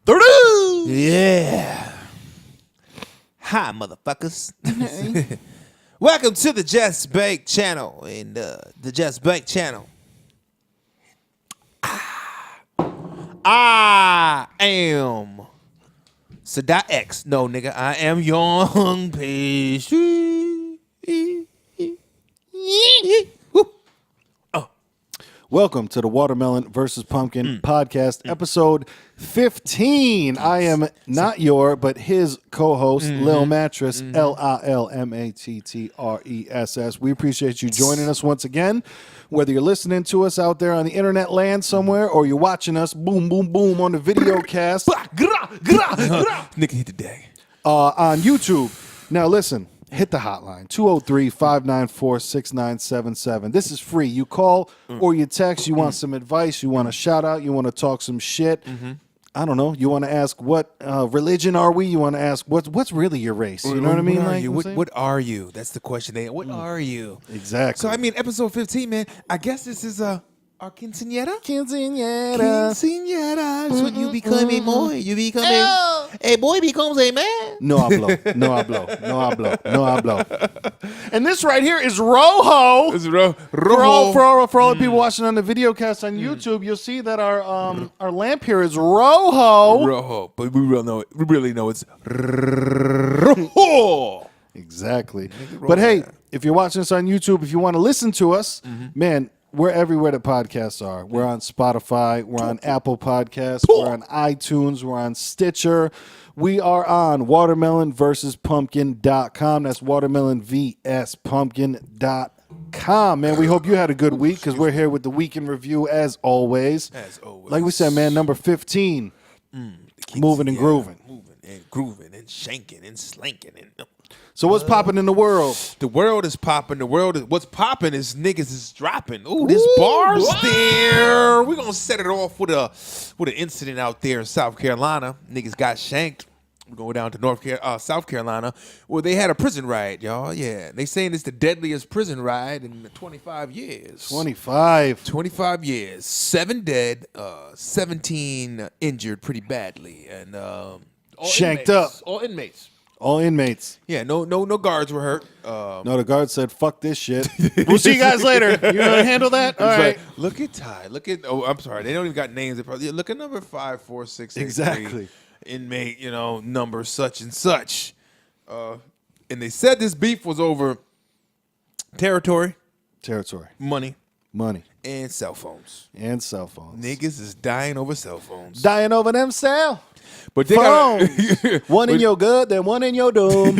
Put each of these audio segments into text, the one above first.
Yeah. Hi, motherfuckers. Welcome to the Just Bake channel. And the Just Bake channel. I am Sadat X. No, nigga, I am Young Pastry. Welcome to the Watermelon versus Pumpkin podcast, episode 15. I am not your, but his co-host, Lil Mattress, Lilmattress. We appreciate you joining us once again. Whether you're listening to us out there on the internet land somewhere, or you're watching us, boom, boom, boom, on the video cast. Nigga hit the day. On YouTube. Now listen. Hit the hotline, 203-594-6977. This is free. You call or you text. You want some advice. You want a shout out. You want to talk some shit. I don't know. You want to ask what religion are we? You want to ask what's really your race? You know what I mean? What are you? That's the question. What are you? Exactly. So, I mean, episode 15, man, I guess this is our quinceañera? Quinceañera. Quinceañera. So when you become a boy, you become a boy becomes a man. No hablo. And this right here is Rojo. It's Rojo. For all the people watching on the video cast on YouTube, you'll see that our lamp here is Rojo. Rojo. But we really know it's Rojo. Exactly. But hey, if you're watching us on YouTube, if you want to listen to us, man, we're everywhere that podcasts are. We're on Spotify. We're on Apple Podcasts. We're on iTunes. We're on Stitcher. We are on watermelonversuspumpkin.com. That's watermelonvspumpkin.com. Man, we hope you had a good week because we're here with the Week in Review as always. Like we said, man, number 15. Moving and grooving. Moving and grooving and shanking and slanking. So what's popping in the world? The world is popping. What's popping is niggas is dropping. Ooh, this bar's there. We're going to set it off with an incident out there in South Carolina. Niggas got shanked. We're going down to South Carolina where they had a prison riot, y'all. Yeah. They saying it's the deadliest prison riot in 25 years. 25 years. 7 dead, 17 injured pretty badly. And all shanked inmates, up. All inmates. All inmates. Yeah, no guards were hurt. No, the guard said, fuck this shit. We'll see you guys later. You gonna handle that? All right. Look at Ty. I'm sorry. They don't even got names. Look at number 546. Exactly. Inmate, number such and such. And they said this beef was over territory. Money. And cell phones. Niggas is dying over cell phones. Dying over them cell. But they got one in your good, then one in your doom.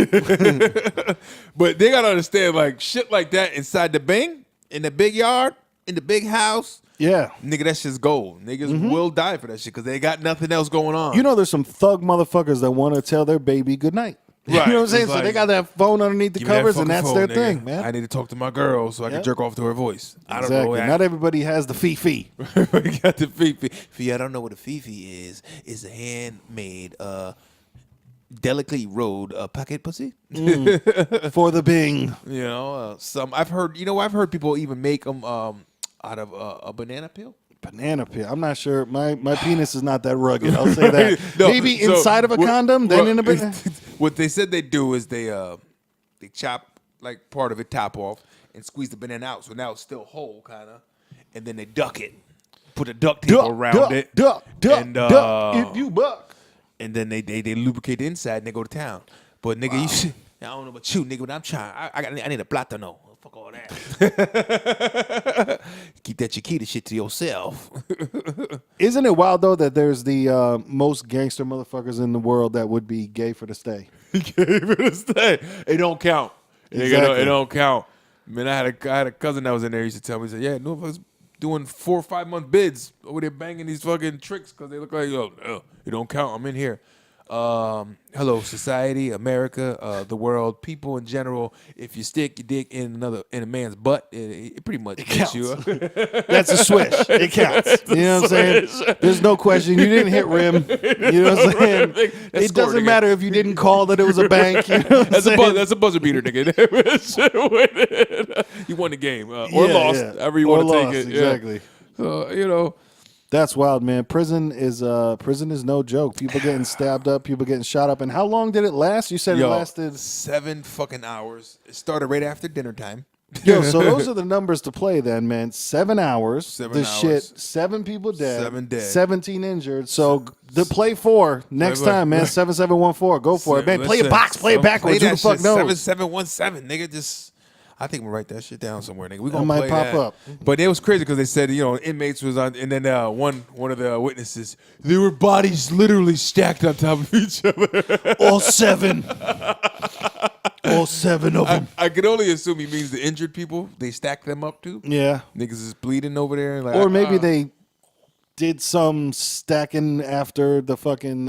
But they gotta understand, like shit like that inside the bang, in the big yard, in the big house. Yeah, nigga, that shit's gold. Niggas will die for that shit because they got nothing else going on. There's some thug motherfuckers that want to tell their baby good night. Right. You know what I'm saying? So they got that phone underneath the covers, and that's their thing, man. I need to talk to my girl so I can jerk off to her voice. I don't know. Not everybody has the fifi. We got the fifi. I don't know what a fifi is. It's a handmade, delicately rolled pocket pussy for the bing. I've heard people even make them out of a banana peel. Banana peel. I'm not sure. My penis is not that rugged. I'll say that. Maybe inside of a condom, then in a banana. What they said they do is they chop like part of it top off and squeeze the banana out, so now it's still whole kind of, and then they duck it, put a duct tape around it, duck, if you buck, and then they lubricate the inside and they go to town. But nigga, you should, I don't know about you, nigga, but I'm trying. I need a platano. Fuck all that. Keep that Chiquita shit to yourself. Isn't it wild though that there's the most gangster motherfuckers in the world that would be gay for the stay? Gay for the stay. It don't count. Exactly. It don't count. Man, I had a cousin that was in there. He used to tell me, he said, "Yeah, no fuckers doing 4 or 5 month bids over there banging these fucking tricks because they look like it don't count. I'm in here." Hello, society, America, the world, people in general. If you stick your dick in a man's butt, it pretty much counts. You up. That's a swish. It counts. You know what I'm saying? There's no question. You didn't hit rim. You know what I'm saying? It doesn't matter if you didn't call that it was a bank. You know that's a buzzer beater, nigga. You won the game or lost, however you want to take it. Exactly. Yeah. That's wild, man. Prison is no joke. People getting stabbed up, people getting shot up. And how long did it last? You said it lasted 7 fucking hours. It started right after dinner time. Yo, so those are the numbers to play then, man. 7 hours. 7 hours. Shit. 7 people dead. 7 dead. 17 injured. So the play 4 next time, man. 7714. Go for it, man. Play a box. Play it backwards. Who the fuck knows? 7717, nigga. Just. I think we'll write that shit down somewhere, nigga. We gonna might play pop that. up. But it was crazy because they said, inmates was on, and then one of the witnesses, there were bodies literally stacked on top of each other. All 7. All 7 of them. I could only assume he means the injured people. They stacked them up too. Yeah. Niggas is bleeding over there. Like, or maybe they did some stacking after the fucking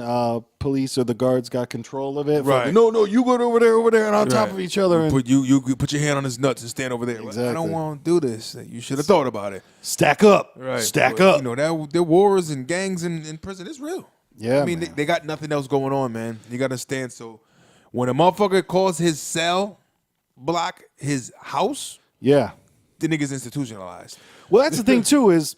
police or the guards got control of it. Right. Fucking, no, you go over there, and on top of each other. And you put your hand on his nuts and stand over there. Exactly. Like, I don't want to do this. You should have thought about it. Stack up. Right. Stack up. That there wars and gangs in prison. It's real. Yeah, I mean, they got nothing else going on, man. You got to understand. So when a motherfucker calls his cell block his house, yeah, the nigga's institutionalized. Well, that's the thing, too, is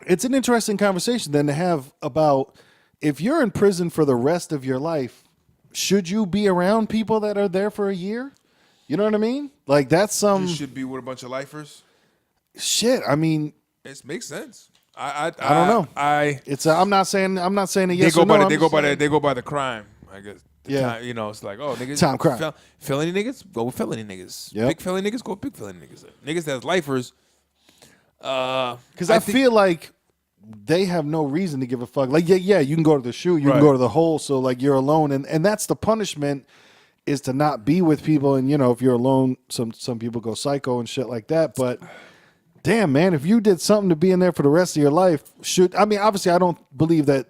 it's an interesting conversation then to have about if you're in prison for the rest of your life, should you be around people that are there for a year? You know what I mean? Like, that's some... You should be with a bunch of lifers. Shit, I mean... It makes sense. I don't know. I'm not saying a yes or no. They go by the crime, I guess. Time, it's like, oh, niggas. Time crime. Felony niggas, go with felony niggas. Yep. Big felony niggas, go with big felony niggas. Niggas that's lifers. Because I feel like they have no reason to give a fuck. Like, yeah, you can go to the shoe, you can go to the hole, so like you're alone, and that's the punishment is to not be with people. And if you're alone, some people go psycho and shit like that. But damn, man, if you did something to be in there for the rest of your life, obviously I don't believe that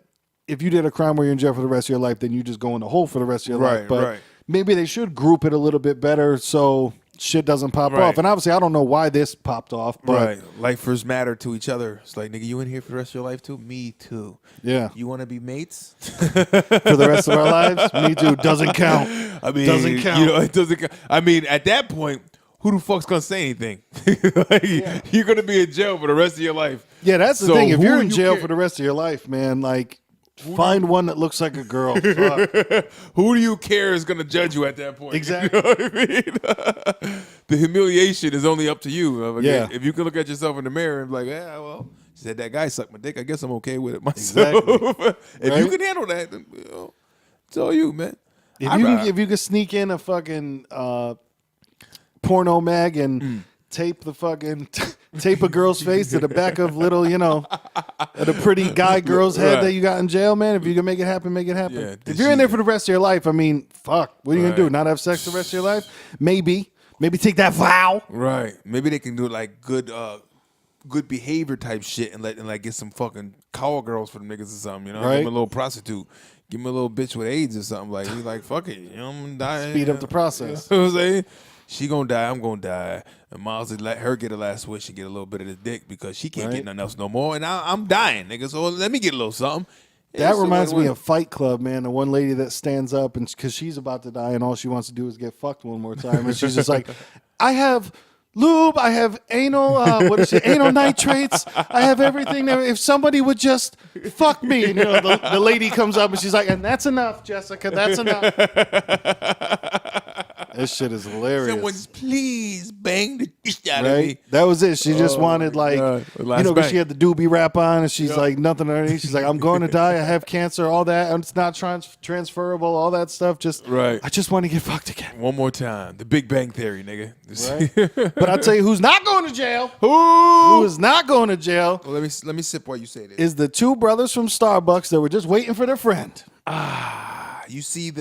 if you did a crime where you're in jail for the rest of your life, then you just go in the hole for the rest of your life. But maybe they should group it a little bit better so shit doesn't pop off. And obviously, I don't know why this popped off. But lifers matter to each other. It's like, nigga, you in here for the rest of your life too? Me too. Yeah. You want to be mates? For the rest of our lives? Me too. Doesn't count. I mean, doesn't count. It doesn't count. I mean, at that point, who the fuck's going to say anything? You're going to be in jail for the rest of your life. Yeah, that's the thing. If you're in jail for the rest of your life, man, like, find one that looks like a girl. Fuck. Who do you care is going to judge you at that point? Exactly. You know what I mean? The humiliation is only up to you. Yeah. If you can look at yourself in the mirror and be like, yeah, well, she said that guy sucked my dick. I guess I'm okay with it myself. Exactly. If you can handle that, then it's all you, man. If you could sneak in a fucking porno mag and tape a girl's face to the back of little, at a pretty guy girl's head that you got in jail, man. If you can make it happen, make it happen. Yeah, if you're in there for the rest of your life, I mean, fuck. What are you gonna do? Not have sex the rest of your life? Maybe take that vow. Right. Maybe they can do like good behavior type shit and get some fucking call girls for the niggas or something. Give them a little prostitute. Give them a little bitch with AIDS or something. Like, he's like, fuck it. I'm gonna die. Speed up the process. You know what I'm saying? She gonna die, I'm gonna die. And Miles would let her get a last wish and get a little bit of the dick because she can't get nothing else no more. And I'm dying, nigga. So let me get a little something. That reminds me of Fight Club, man. The one lady that stands up and because she's about to die and all she wants to do is get fucked one more time. And she's just like, I have lube, I have anal, anal nitrates. I have everything there. If somebody would just fuck me. And, the lady comes up and she's like, and that's enough, Jessica. That's enough. This shit is hilarious. Someone just please bang the shit out of me. That was it. She just wanted because she had the doobie wrap on and she's like nothing underneath. She's like, I'm going to die. I have cancer. All that. And it's not transferable. All that stuff. I just want to get fucked again. One more time. The Big Bang Theory, nigga. Right? But I'll tell you who's not going to jail. Who is not going to jail? Well, let me sip while you say this. Is the two brothers from Starbucks that were just waiting for their friend. You see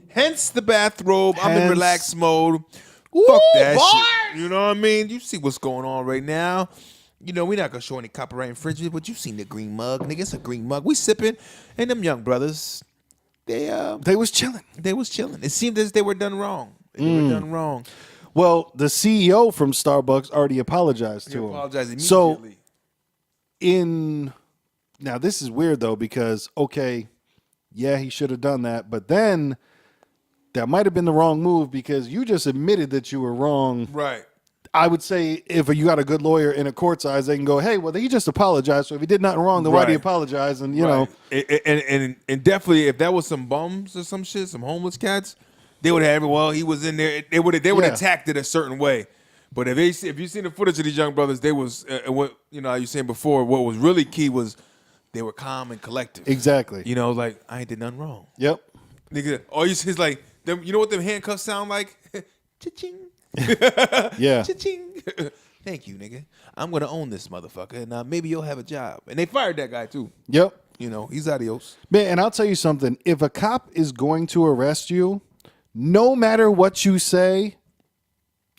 hence the bathrobe. I'm in relaxed mode. Fuck that shit. You know what I mean? You see what's going on right now. We're not gonna show any copyright infringement, but you seen the green mug, nigga. It's a green mug. We sipping, and them young brothers, they was chilling. They was chilling. It seemed as they were done wrong. They were done wrong. Well, the CEO from Starbucks already apologized to him. Apologized immediately. So, now this is weird though because he should have done that, but then that might have been the wrong move because you just admitted that you were wrong. Right. I would say if you got a good lawyer in a court's eyes, they can go, hey, well, he just apologized. So if he did nothing wrong, then why did he apologize? And, you know. And definitely if that was some bums or some shit, some homeless cats, they would have, well, he was in there. They would attacked it a certain way. But if you seen the footage of these young brothers, they was, what you know, how you saying before, what was really key was they were calm and collective. Exactly. You know, like, I ain't did nothing wrong. Yep. Nigga, all you see is like, them, you know what them handcuffs sound like? Cha-ching. Yeah. Cha-ching. Thank you, nigga. I'm going to own this motherfucker, and maybe you'll have a job. And they fired that guy, too. Yep. You know, he's adios. Man, and I'll tell you something. If a cop is going to arrest you, no matter what you say,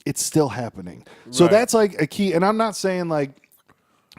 it's still happening. So that's like a key. And I'm not saying like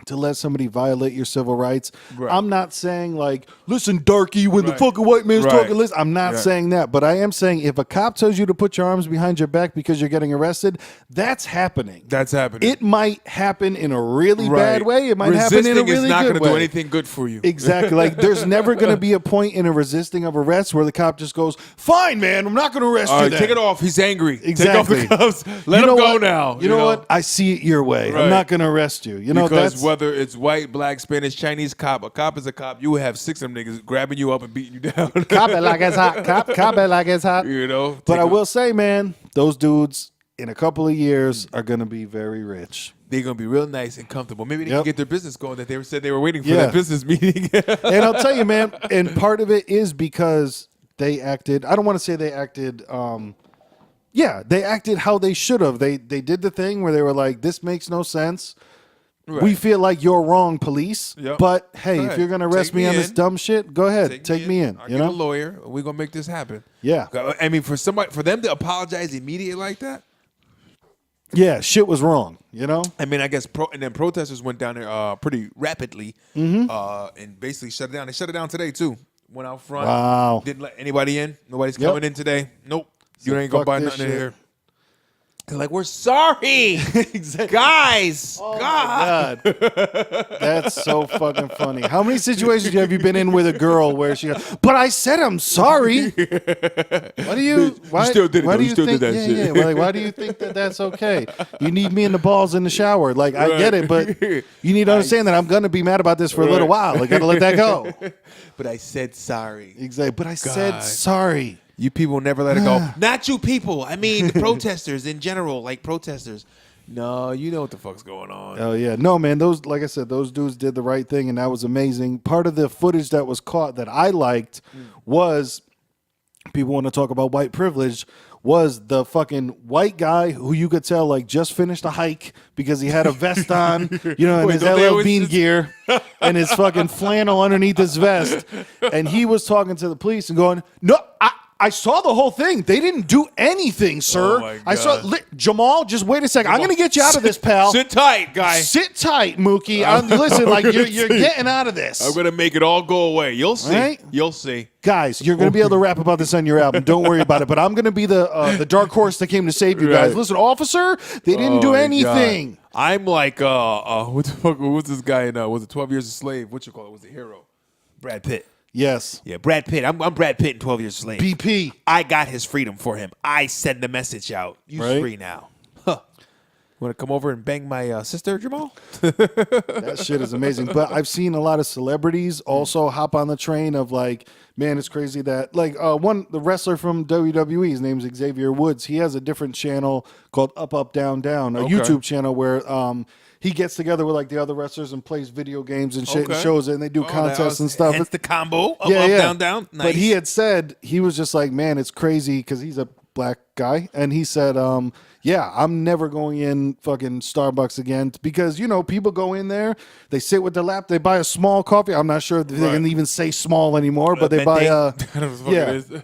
to let somebody violate your civil rights. Right. I'm not saying like, listen, darky, when the fucking white man's talking, listen. I'm not saying that. But I am saying if a cop tells you to put your arms behind your back because you're getting arrested, that's happening. That's happening. It might happen in a really bad way. It might happen in a really good way. Resisting is not going to do anything good for you. Exactly. Like there's never going to be a point in a resisting of arrest where the cop just goes, fine, man, I'm not going to arrest you then. Take it off. He's angry. Exactly. Take off the cuffs. Let him go now. You know what? I see it your way. I'm not going to arrest you. You know, because whether it's white, black, Spanish, Chinese cop, a cop is a cop. You would have 6 of them niggas grabbing you up and beating you down. Cop it like it's hot. Cop it like it's hot. You know. But I will say, man, those dudes in a couple of years are going to be very rich. They're going to be real nice and comfortable. Maybe they can get their business going that they said they were waiting for that business meeting. And I'll tell you, man, and part of it is because they acted, I don't want to say they acted, they acted how they should have. They did the thing where they were like, this makes no sense. Right. We feel like you're wrong, police. Yep. But hey, if you're gonna arrest me on this dumb shit, go ahead, take me in. I'll get a lawyer. We're gonna make this happen. Yeah. I mean, for them to apologize immediately like that. Yeah, shit was wrong. You know. I mean, I guess and then protesters went down there pretty rapidly, and basically shut it down. They shut it down today too. Went out front. Wow. Didn't let anybody in. Nobody's coming in today. Nope. You ain't gonna buy nothing in here. They're like, we're sorry, guys. Oh God, that's so fucking funny. How many situations have you been in with a girl where she goes, but I said I'm sorry. Why do you? Why, you still did it. Why do you still think? Did that shit. Yeah. Like, why do you think that that's okay? You need me in the balls in the shower. Like I get it, but you need to understand that I'm gonna be mad about this for a little while. I gotta let that go. But I said sorry. Exactly. But I said sorry. You people never let it go. Not you people. I mean, the protesters in general, like protesters. No, you know what the fuck's going on. Oh, yeah. No, man, those, like I said, those dudes did the right thing, and that was amazing. Part of the footage that was caught that I liked was, people want to talk about white privilege, was the fucking white guy who you could tell like just finished a hike because he had a vest on, you know, and his LL Bean gear and his fucking flannel underneath his vest. And he was talking to the police and going, no, I saw the whole thing. They didn't do anything, sir. Oh my God. I saw Jamal. Just wait a second. I'm gonna get you out of this, pal. Sit tight, guy. Sit tight, Mookie. Listen, like you're getting out of this. I'm gonna make it all go away. You'll see. Right? You'll see. Guys, you're gonna be able to rap about this on your album. Don't worry about it. But I'm gonna be the dark horse that came to save you guys. Listen, officer, they didn't do anything. God. I'm like what the fuck? What's this guy in? Was it 12 Years a Slave? What you call it? Was the hero? Brad Pitt. Yes. Yeah, Brad Pitt. I'm Brad Pitt in 12 Years a Slave. BP. I got his freedom for him. I send the message out. You're free now. Huh. Want to come over and bang my sister, Jamal? That shit is amazing. But I've seen a lot of celebrities also hop on the train of like, man, it's crazy that like the wrestler from WWE, his name's Xavier Woods. He has a different channel called Up Up Down Down, a YouTube channel where he gets together with like the other wrestlers and plays video games and shit and shows it, and they do contests and stuff. Hence the combo. Up, down, down. Nice. But he had said, he was just like, man, it's crazy because he's a black guy. And he said, yeah, I'm never going in fucking Starbucks again because, you know, people go in there, they sit with their lap, they buy a small coffee. I'm not sure if they can even say small anymore, but they buy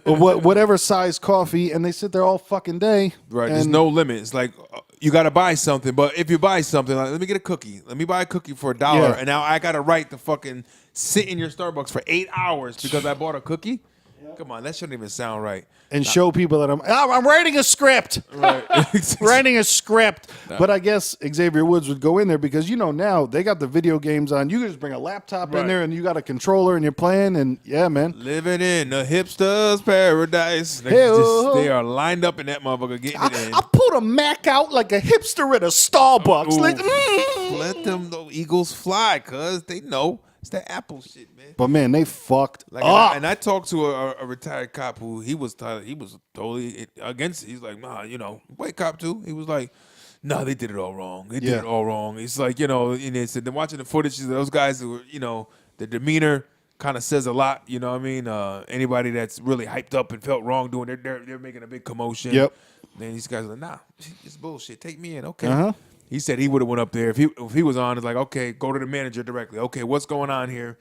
whatever size coffee, and they sit there all fucking day. Right. There's no limit. It's like you got to buy something, but if you buy something, like, let me get a cookie. Let me buy a cookie for $1, and now I got a right to fucking sit in your Starbucks for 8 hours because I bought a cookie. Come on, that shouldn't even sound right. And show people that I'm writing a script. Right. Writing a script. But I guess Xavier Woods would go in there because, now they got the video games on. You can just bring a laptop in there and you got a controller and you're playing. And yeah, man. Living in the hipster's paradise. They are lined up in that motherfucker getting it in. I pulled a Mac out like a hipster at a Starbucks. Let them Eagles fly, cuz they know. It's that Apple shit, man. But man, they fucked up. And I talked to a retired cop who he was totally against it. He's like, nah, white cop too. He was like, nah, they did it all wrong. They did it all wrong. It's like, and they said they're watching the footage of those guys who were, the demeanor kind of says a lot. You know what I mean? Anybody that's really hyped up and felt wrongdoing, they're making a big commotion. Yep. Then these guys are like, nah, it's bullshit. Take me in, okay. He said he would have went up there if he was on. It's like, okay, go to the manager directly. Okay, what's going on here?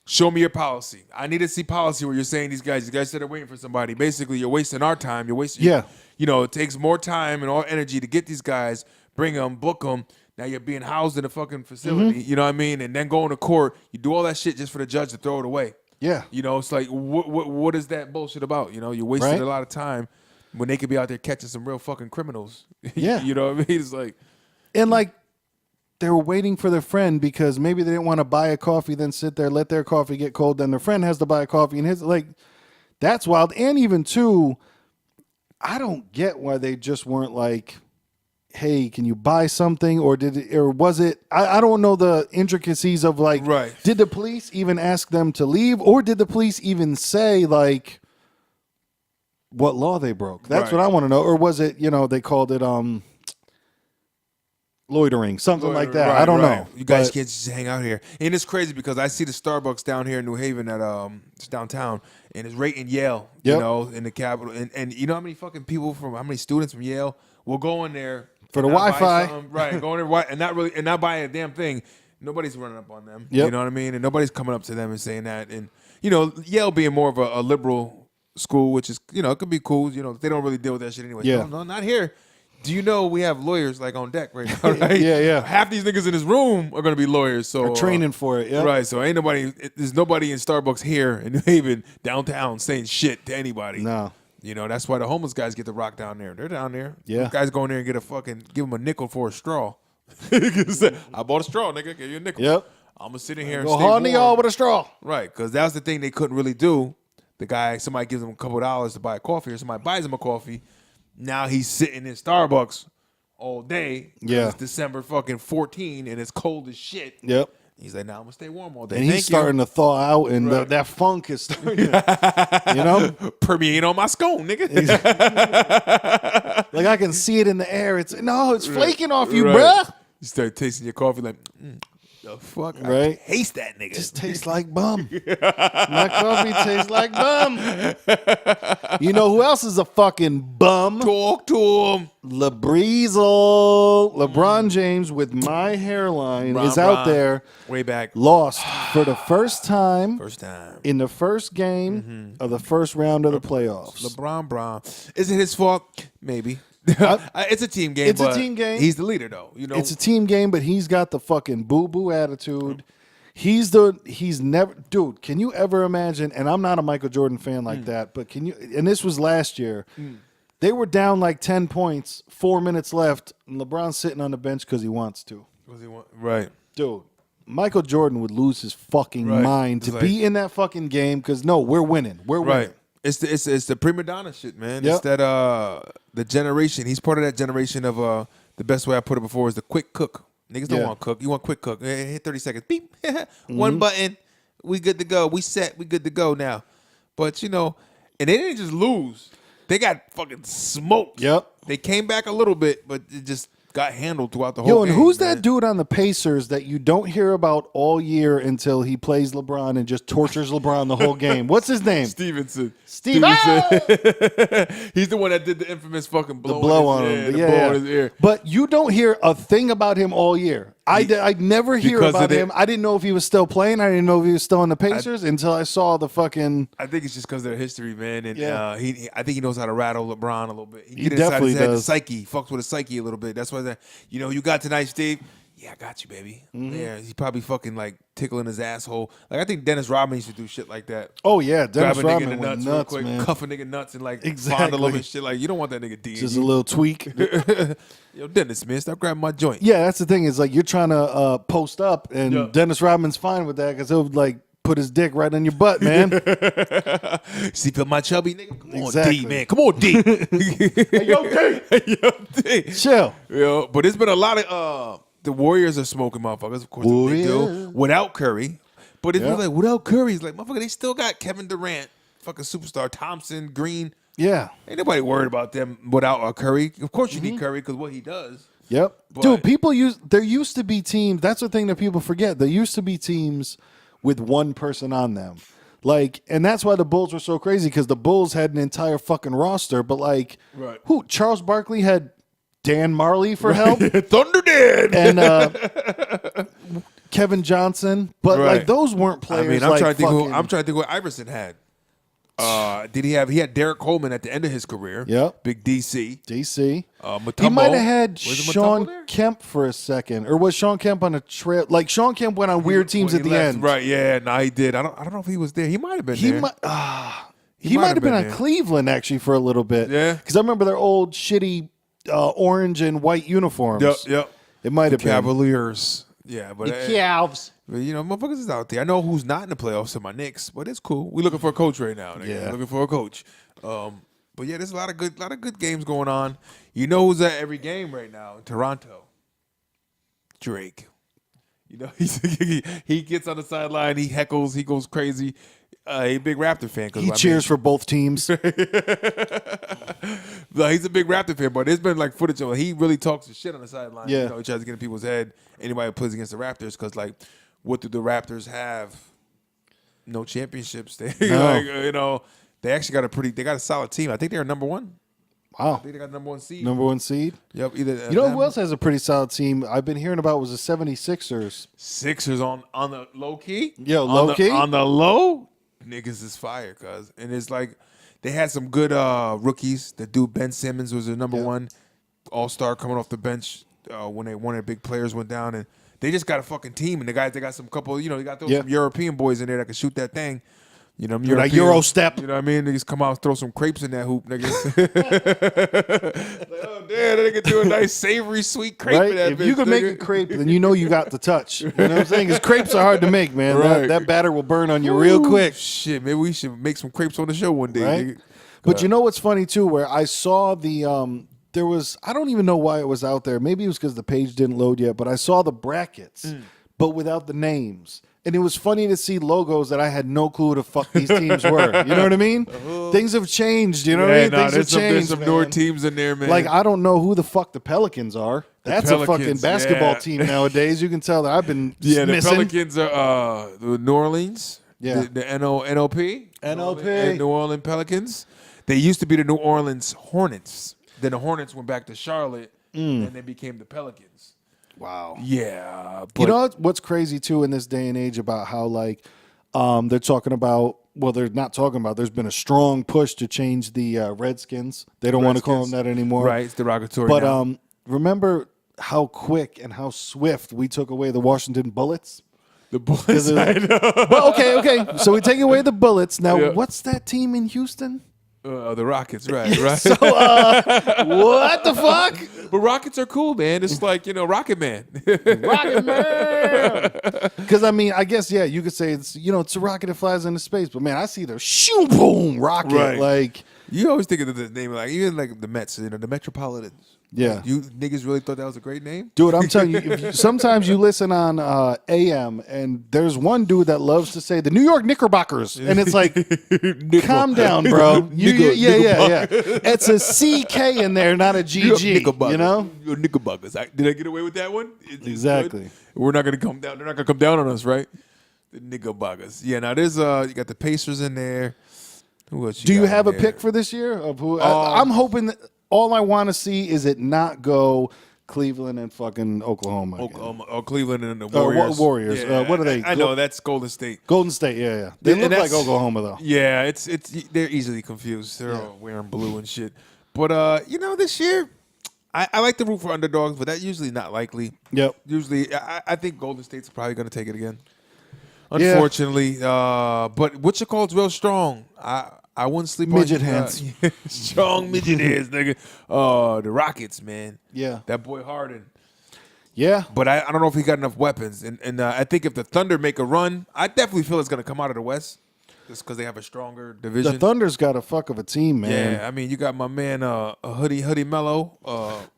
Show me your policy. I need to see policy where you're saying these guys said they're waiting for somebody. Basically, you're wasting our time. You're wasting. Yeah. It takes more time and all energy to get these guys, bring them, book them. Now you're being housed in a fucking facility. You know what I mean? And then going to court. You do all that shit just for the judge to throw it away. Yeah. It's like, what is that bullshit about? You're wasting a lot of time when they could be out there catching some real fucking criminals. Yeah. You know what I mean? It's like. And they were waiting for their friend because maybe they didn't want to buy a coffee, then sit there, let their coffee get cold, then their friend has to buy a coffee, and that's wild. And even too, I don't get why they just weren't like, hey, can you buy something? Or was it, I don't know the intricacies of did the police even ask them to leave? Or did the police even say what law they broke? That's what I want to know. Or was it, they called it, loitering, something like that. I don't know. You guys can't just hang out here. And it's crazy because I see the Starbucks down here in New Haven at it's downtown, and it's right in Yale, in the capital. And you know how many fucking people how many students from Yale will go in there for the Wi-Fi, right? Go in there and not buying a damn thing. Nobody's running up on them. Yep. You know what I mean? And nobody's coming up to them and saying that. And Yale being more of a liberal school, which is it could be cool. They don't really deal with that shit anyway. Yeah. No, not here. Do you know we have lawyers on deck right now, right? Yeah. Half these niggas in this room are going to be lawyers. So they're training for it, yeah. Right, so there's nobody in Starbucks here in New Haven, downtown, saying shit to anybody. No. That's why the homeless guys get to rock down there. They're down there. Yeah. Those guys go in there and give them a nickel for a straw. I bought a straw, nigga. Give you a nickel. Yep. I'm going to sit in here and go stay hard to warm. y'all with a straw. Right, because that was the thing they couldn't really do. Somebody gives them a couple of dollars to buy a coffee, or somebody buys him a coffee. Now he's sitting in Starbucks all day. Yeah. It's December fucking 14 and it's cold as shit. Yep. He's like, nah, I'm gonna stay warm all day. And he's starting to thaw out, and that funk is starting to, permeate on my scone, nigga. I can see it in the air. It's flaking off you, bruh. You start tasting your coffee like, the fuck? Right? I taste that nigga. Just tastes like bum. My coffee tastes like bum. You know who else is a fucking bum? Talk to him. LeBron James with My Hairline is out there. Way back. Lost for the first time. In the first game of the first round of the playoffs. LeBron. Is it his fault? Maybe. It's a team game. It's a team game. He's the leader, though. It's a team game, but he's got the fucking boo-boo attitude. He's never, dude, can you ever imagine, and I'm not a Michael Jordan fan like that, but can you, and this was last year, they were down 10 points, 4 minutes left, and LeBron's sitting on the bench because he wants to. Right. Dude, Michael Jordan would lose his fucking mind to be in that fucking game because, no, we're winning. We're winning. It's the prima donna shit, man. Yep. It's that the generation. He's part of that generation of the best way I put it before is the quick cook. Niggas don't want cook. You want quick cook. Hit 30 seconds. Beep. One button. We good to go. We set. We good to go now. But and they didn't just lose. They got fucking smoked. Yep. They came back a little bit, but it just got handled throughout the whole game. And who's that dude on the Pacers that you don't hear about all year until he plays LeBron and just tortures LeBron the whole game? What's his name? Stevenson. Stevenson. He's the one that did the infamous fucking blow, blow on him. The blow on his ear. But you don't hear a thing about him all year. I never hear about him. I didn't know if he was still playing. I didn't know if he was still in the Pacers until I saw the fucking. I think it's just because of their history, man. And I think he knows how to rattle LeBron a little bit. He definitely does. The psyche. He fucks with his psyche a little bit. That's why you got tonight, Steve. yeah, I got you, baby. Yeah, he's probably fucking like tickling his asshole. Like I think Dennis Rodman used to do shit like that. Oh yeah, Dennis Grab a nigga in Rodman the went nuts real nuts, quick, man. cuff a nigga nuts and like Exactly. fondle him and shit. Like you don't want that nigga D. Just a little tweak. Yo, Dennis, man, stop grabbing my joint. Yeah, that's the thing. Is like you're trying to post up, and Yeah. Dennis Rodman's fine with that because he'll like put his dick right in your butt, man. See, feel my chubby nigga? Come Exactly. on, D, man. Come on, D. Hey, yo, D. Yo, D. Chill. Yo, but it's been a lot of the Warriors are smoking motherfuckers, of course, what they do Warriors. without Curry. But it's Yeah. like without Curry, it's like motherfucker, they still got Kevin Durant, fucking superstar, Thompson, Green. Yeah. Ain't nobody worried about them without Curry. Of course, you need Curry because what he does. Yep. But- Dude, there used to be teams. That's the thing that people forget. There used to be teams with one person on them. Like, and that's why the Bulls were so crazy because the Bulls had an entire fucking roster. But like, Right. Charles Barkley had Dan Marley for help Thunder did. and Kevin Johnson. But Right. like, those weren't I players. mean, I'm like trying to think. fucking, I'm trying to think what Iverson had. Did he have? He had Derek Coleman at the end of his career. Yep. Big DC. DC. Mutombo. He might have had Was it Mutombo Sean there? Kemp for a second, or was Sean Kemp on a trail? Like Sean Kemp went on weird teams When at he the left, end. Right? Yeah. No, he did. I don't know if he was there. He might have been He there. might. He might have been on there. Cleveland actually for a little bit. Yeah. because I remember their old shitty orange and white uniforms. Yep. It might have been. Cavaliers. Yeah, but Cavs. but, you know, motherfuckers is out there. I know who's not in the playoffs are my Knicks, but it's cool. We looking for a coach right now. Nigga. Yeah. Looking for a coach. But yeah, there's a lot of good games going on. You know who's at every game right now in Toronto? Drake. You know, he gets on the sideline, he heckles, he goes crazy. He a big Raptor fan. He cheers for both teams. No, he's a big Raptor fan, but there's been like footage of he really talks his shit on the sideline. Yeah. You know, he tries to get in people's head. Anybody who plays against the Raptors, because like, what do the Raptors have? No championships. They No. like, you know, they actually got a solid team. I think they're number one. Wow. I think they got number one seed. Number one seed. Yep. Either You know them- who else has a pretty solid team? I've been hearing about was the 76ers. Sixers on the low key. Yo, On low the- key? on the low. Niggas is fire, cuz. And it's like they had some good rookies. The dude Ben Simmons was their number one all-star coming off the bench when one of their big players went down, and they just got a fucking team. And they got some couple, you know, they got those some European boys in there that can shoot that thing. You know, Like Euro step. You know what I mean? Niggas come out, throw some crepes in that hoop, niggas. Like, oh damn, that nigga do a nice savory sweet crepe Right? in that If bitch, you can make nigga. a crepe, then you know you got the touch. You know what I'm saying? Because crepes are hard to make, man. Right. That batter will burn on you real Ooh, quick. Shit, maybe we should make some crepes on the show one day. Right? Nigga. But you know what's funny too? Where I saw the there was, I don't even know why it was out there. Maybe it was because the page didn't load yet. But I saw the brackets, but without the names. And it was funny to see logos that I had no clue who the fuck these teams were. You know what I mean? Things have changed. You know what I mean? Nah, Things have there's changed. some man. newer teams in there, man. Like I don't know who the fuck the Pelicans are. That's a fucking Pelicans, basketball yeah. team nowadays. You can tell that I've been the missing. Pelicans are the New Orleans. Yeah. The NOP. NOP. New Orleans Pelicans. They used to be the New Orleans Hornets. Then the Hornets went back to Charlotte, and they became the Pelicans. Wow. Yeah. But You know what's crazy too in this day and age about how like they're talking about, well, they're not talking about, there's been a strong push to change the Redskins. They don't want to call them that anymore. Right, it's derogatory But now. remember how quick and how swift we took away the Washington Bullets? The Bullets, I know. Well, okay. So we take away the Bullets. Now, Yeah. what's that team in Houston? The Rockets, right. So, what the fuck? But Rockets are cool, man. It's like, you know, Rocket Man. Rocket Man. Because I mean, I guess you could say it's it's a rocket that flies into space, but man, I see the shoo boom rocket Right. like You always think of the name, like even like the Mets, you know, the Metropolitans. Yeah. You niggas really thought that was a great name? dude. I'm telling you, sometimes you listen on AM, and there's one dude that loves to say the New York Knickerbockers, and it's like, calm down, bro. Yeah. It's a CK in there, not a GG. You know. You're Knickerbockers. Did I get away with that one? It's Exactly. good. We're not gonna come down. They're not gonna come down on us, right? The Knickerbockers. Yeah. Now there's you got the Pacers in there. Who else? Do you got have a in there? pick for this year of who? I'm hoping that all I want to see is it not go Cleveland and fucking Oklahoma. again. Oklahoma, or Cleveland and the Wa- Warriors. Warriors. What are they? I know that's Golden State. Golden State, yeah. They And look like that's- Oklahoma though. Yeah, it's they're easily confused. They're all wearing blue and shit. But this year, I like to root for underdogs, but that's usually not likely. Yep. Usually, I think Golden State's probably going to take it again. Unfortunately, but what you call's real strong. I wouldn't sleep midget on hands. Strong midget hands, nigga. The Rockets, man. Yeah. That boy Harden. Yeah. But I don't know if he got enough weapons. And I think if the Thunder make a run, I definitely feel it's going to come out of the West just because they have a stronger division. The Thunder's got a fuck of a team, man. Yeah, I mean, you got my man Hoodie Mello,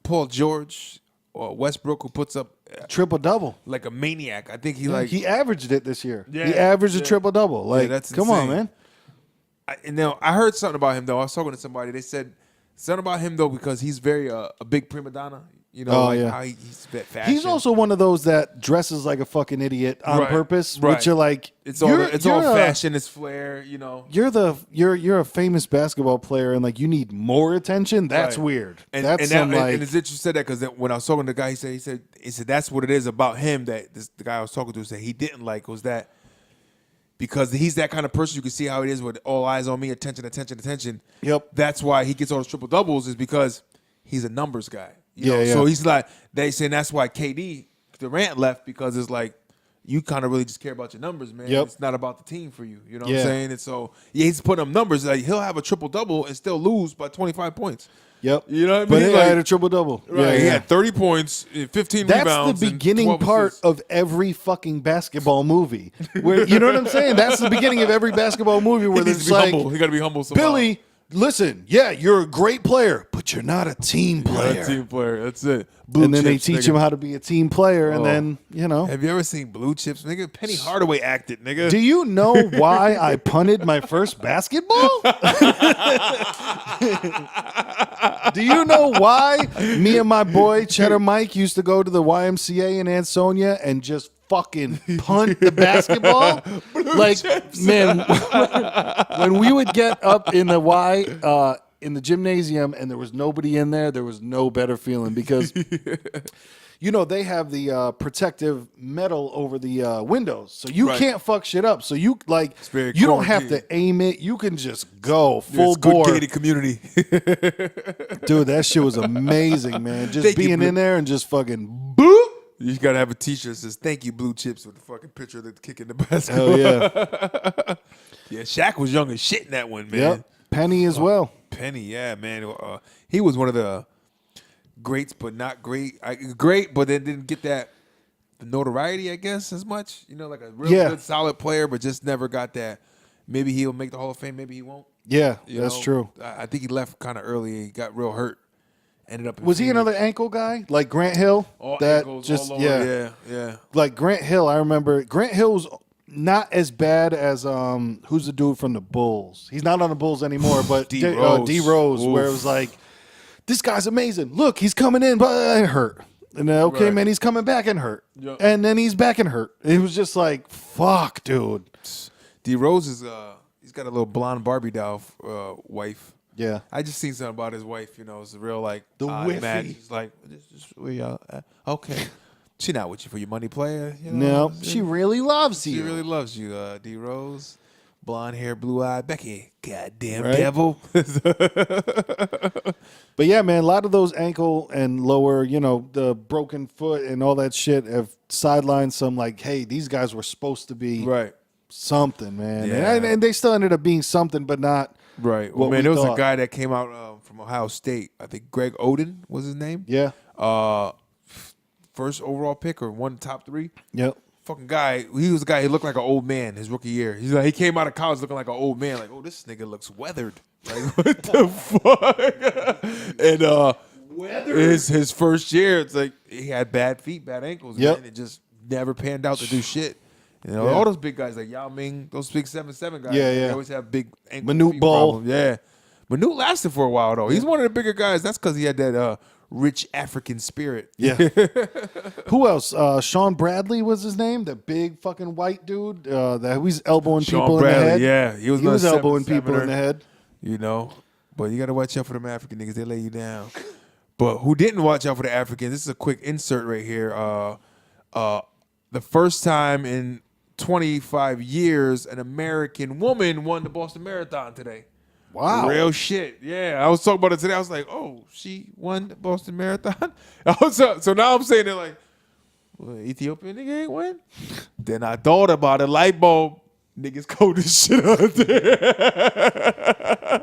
Paul George, Westbrook, who puts up triple-double. like a maniac. I think he averaged it this year. Yeah, he averaged a triple-double. Like, that's come on, insane. man. I heard something about him, though. I was talking to somebody. They said something about him, though, because he's very a big prima donna. You know, how he's fashion. He's also one of those that dresses like a fucking idiot on purpose, which you're like, it's all fashion, it's flair, you know. You're a famous basketball player, and like you need more attention. That's weird. And that's it's interesting you said that because when I was talking to the guy, he said that's what it is about him that the guy I was talking to said he didn't like was that because he's that kind of person. You can see how it is with all eyes on me, attention. Yep. That's why he gets all those triple doubles is because he's a numbers guy. You know? Yeah. So he's like, they saying that's why KD Durant left because it's like you kind of really just care about your numbers, man. Yep. It's not about the team for you. You know what I'm saying? And so he's putting up numbers like he'll have a triple double and still lose by 25 points. Yep. You know what I But mean? he had a triple double. Right. Yeah, He had 30 points, 15 That's rebounds. the beginning and 12 part assists. of every fucking basketball movie. Where you know what I'm saying? That's the beginning of every basketball movie where He needs there's to be like humble. He got to be humble somehow. Billy, listen, yeah, you're a great player, but you're not a team player. Not a team player. That's it. And then they Chips, teach nigga. him how to be a team player, and Oh. then, you know. Have you ever seen Blue Chips, nigga? Penny Hardaway acted, nigga. Do you know why I punted my first basketball? Do you know why me and my boy Cheddar Mike used to go to the YMCA in Ansonia and just fucking punt the basketball? Like, man, when we would get up in the in the gymnasium and there was nobody in there was no better feeling because you know they have the protective metal over the windows, so you can't fuck shit up. So you you don't have to aim it; you can just go full bore. Good gated community. Dude, that shit was amazing, man. Just Thank you, being Blue. in there and just fucking boop. You gotta have a T-shirt that says "Thank you, Blue Chips" with the fucking picture of the kicking the basketball. Hell yeah, Yeah, Shaq was young as shit in that one, man. yep. Penny as well. Penny, yeah, man. He was one of the greats, but not great. Great, but then didn't get the notoriety, I guess, as much. You know, like a real good, solid player, but just never got that. Maybe he'll make the Hall of Fame. Maybe he won't. Yeah, You that's know? true. I think he left kind of early. He got real hurt. Ended up. Was he another ankle guy like Grant Hill? All that ankles, just all over. Yeah. like Grant Hill. I remember Grant Hill was not as bad as who's the dude from the Bulls? He's not on the Bulls anymore, but D. Rose. D Rose, where it was like, this guy's amazing. Look, he's coming in, but hurt. And then, okay, Right. man, he's coming back and hurt. Yep. And then he's back and hurt. It was just like, fuck, dude. D Rose is he's got a little blonde Barbie doll wife. Yeah. I just seen something about his wife. You know, it's a real like The odd match. whiffy. She's like, where y'all at? Okay, she not with you for your money, player. You know? No, she really loves you. She really loves you, D Rose. Blonde hair, blue eye, Becky. Goddamn Right? devil. But yeah, man, a lot of those ankle and lower, you know, the broken foot and all that shit have sidelined some like, hey, these guys were supposed to be Right. something, man. Yeah. And they still ended up being something, but not Right. what Well, man, we there was thought. a guy that came out from Ohio State. I think Greg Oden was his name. Yeah. First overall pick or one top 3. Yep. Fucking guy. He was a guy. He looked like an old man his rookie year. He's like he came out of college looking like an old man. Like, oh, this nigga looks weathered. Like, what the fuck? And his first year, it's like he had bad feet, bad ankles. Yep. And it just never panned out to do shit. You know, Yeah. all those big guys like Yao Ming, those big 7'7" guys. Yeah, They yeah. always have big ankle Manute feet Bol. problems. Yeah. Manute lasted for a while though. He's one of the bigger guys. That's because he had that rich African spirit. Yeah. Who else? Sean Bradley was his name, the big fucking white dude that was elbowing Sean people Bradley, in the head. yeah. He was elbowing 7'7" people in the head. You know, but you got to watch out for them African niggas. They lay you down. But who didn't watch out for the Africans? This is a quick insert right here. The first time in 25 years, an American woman won the Boston Marathon today. Wow. Real shit. Yeah, I was talking about it today. I was like, oh, she won the Boston Marathon. So now I'm saying it like, well, Ethiopian nigga ain't win. Then I thought about it. Light bulb. Niggas cold as shit out there.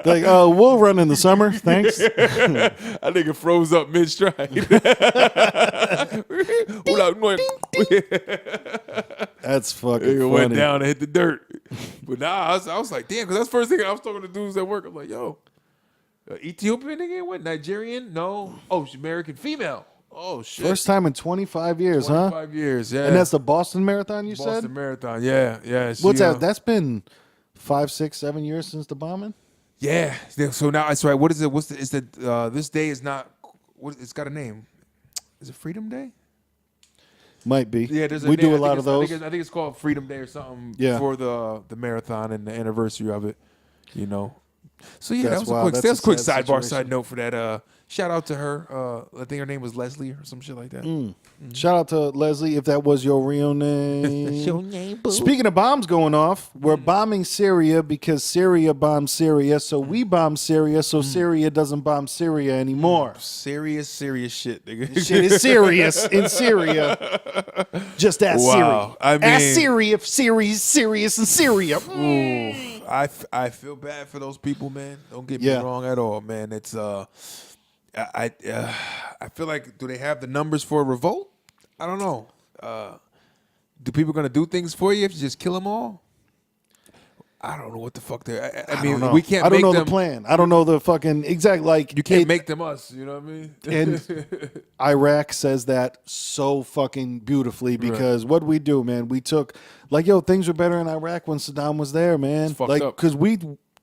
Like, we'll run in the summer. Thanks. That nigga froze up mid-stride. That's fucking Nigga funny. went down and hit the dirt. But nah, I was like, damn, because that's the first thing I was talking to dudes at work. I'm like, yo, Ethiopian nigga, what? Nigerian? No. Oh, she's American female. Oh, shit. First time in 25 years, 25 years, yeah. And that's the Boston Marathon, you Boston said? Marathon, yeah. What's that? That's been 5, 6, 7 years since the bombing? Yeah. So now, that's right. What is it? This day is not, it's got a name. Is it Freedom Day? Might be. Yeah, there's we do a lot of those. I think it's called Freedom Day or something for the marathon and the anniversary of it, you know. So yeah, That's that was a quick sad sidebar situation. side note for that. Shout out to her. I think her name was Leslie or some shit like that. Shout out to Leslie, if that was your real name. Your name, boo. Speaking of bombs going off, we're bombing Syria because Syria bombed Syria, so we bomb Syria so Syria doesn't bomb Syria anymore. Serious shit, nigga. Shit is serious in Syria. Just ask Wow. Syria. I mean- ask Syria if Syria's serious in Syria. Ooh, I feel bad for those people, man. Don't get me wrong at all, man. It's I feel like, do they have the numbers for a revolt? I don't know. Do people gonna do things for you if you just kill them all? I don't know what the fuck they're. I mean, we can't. I don't make know them, the plan. I don't know the fucking exact like. You can't make them us. You know what I mean? And Iraq says that so fucking beautifully because what we do, man, we took like things were better in Iraq when Saddam was there, man. It's fucked like up. because we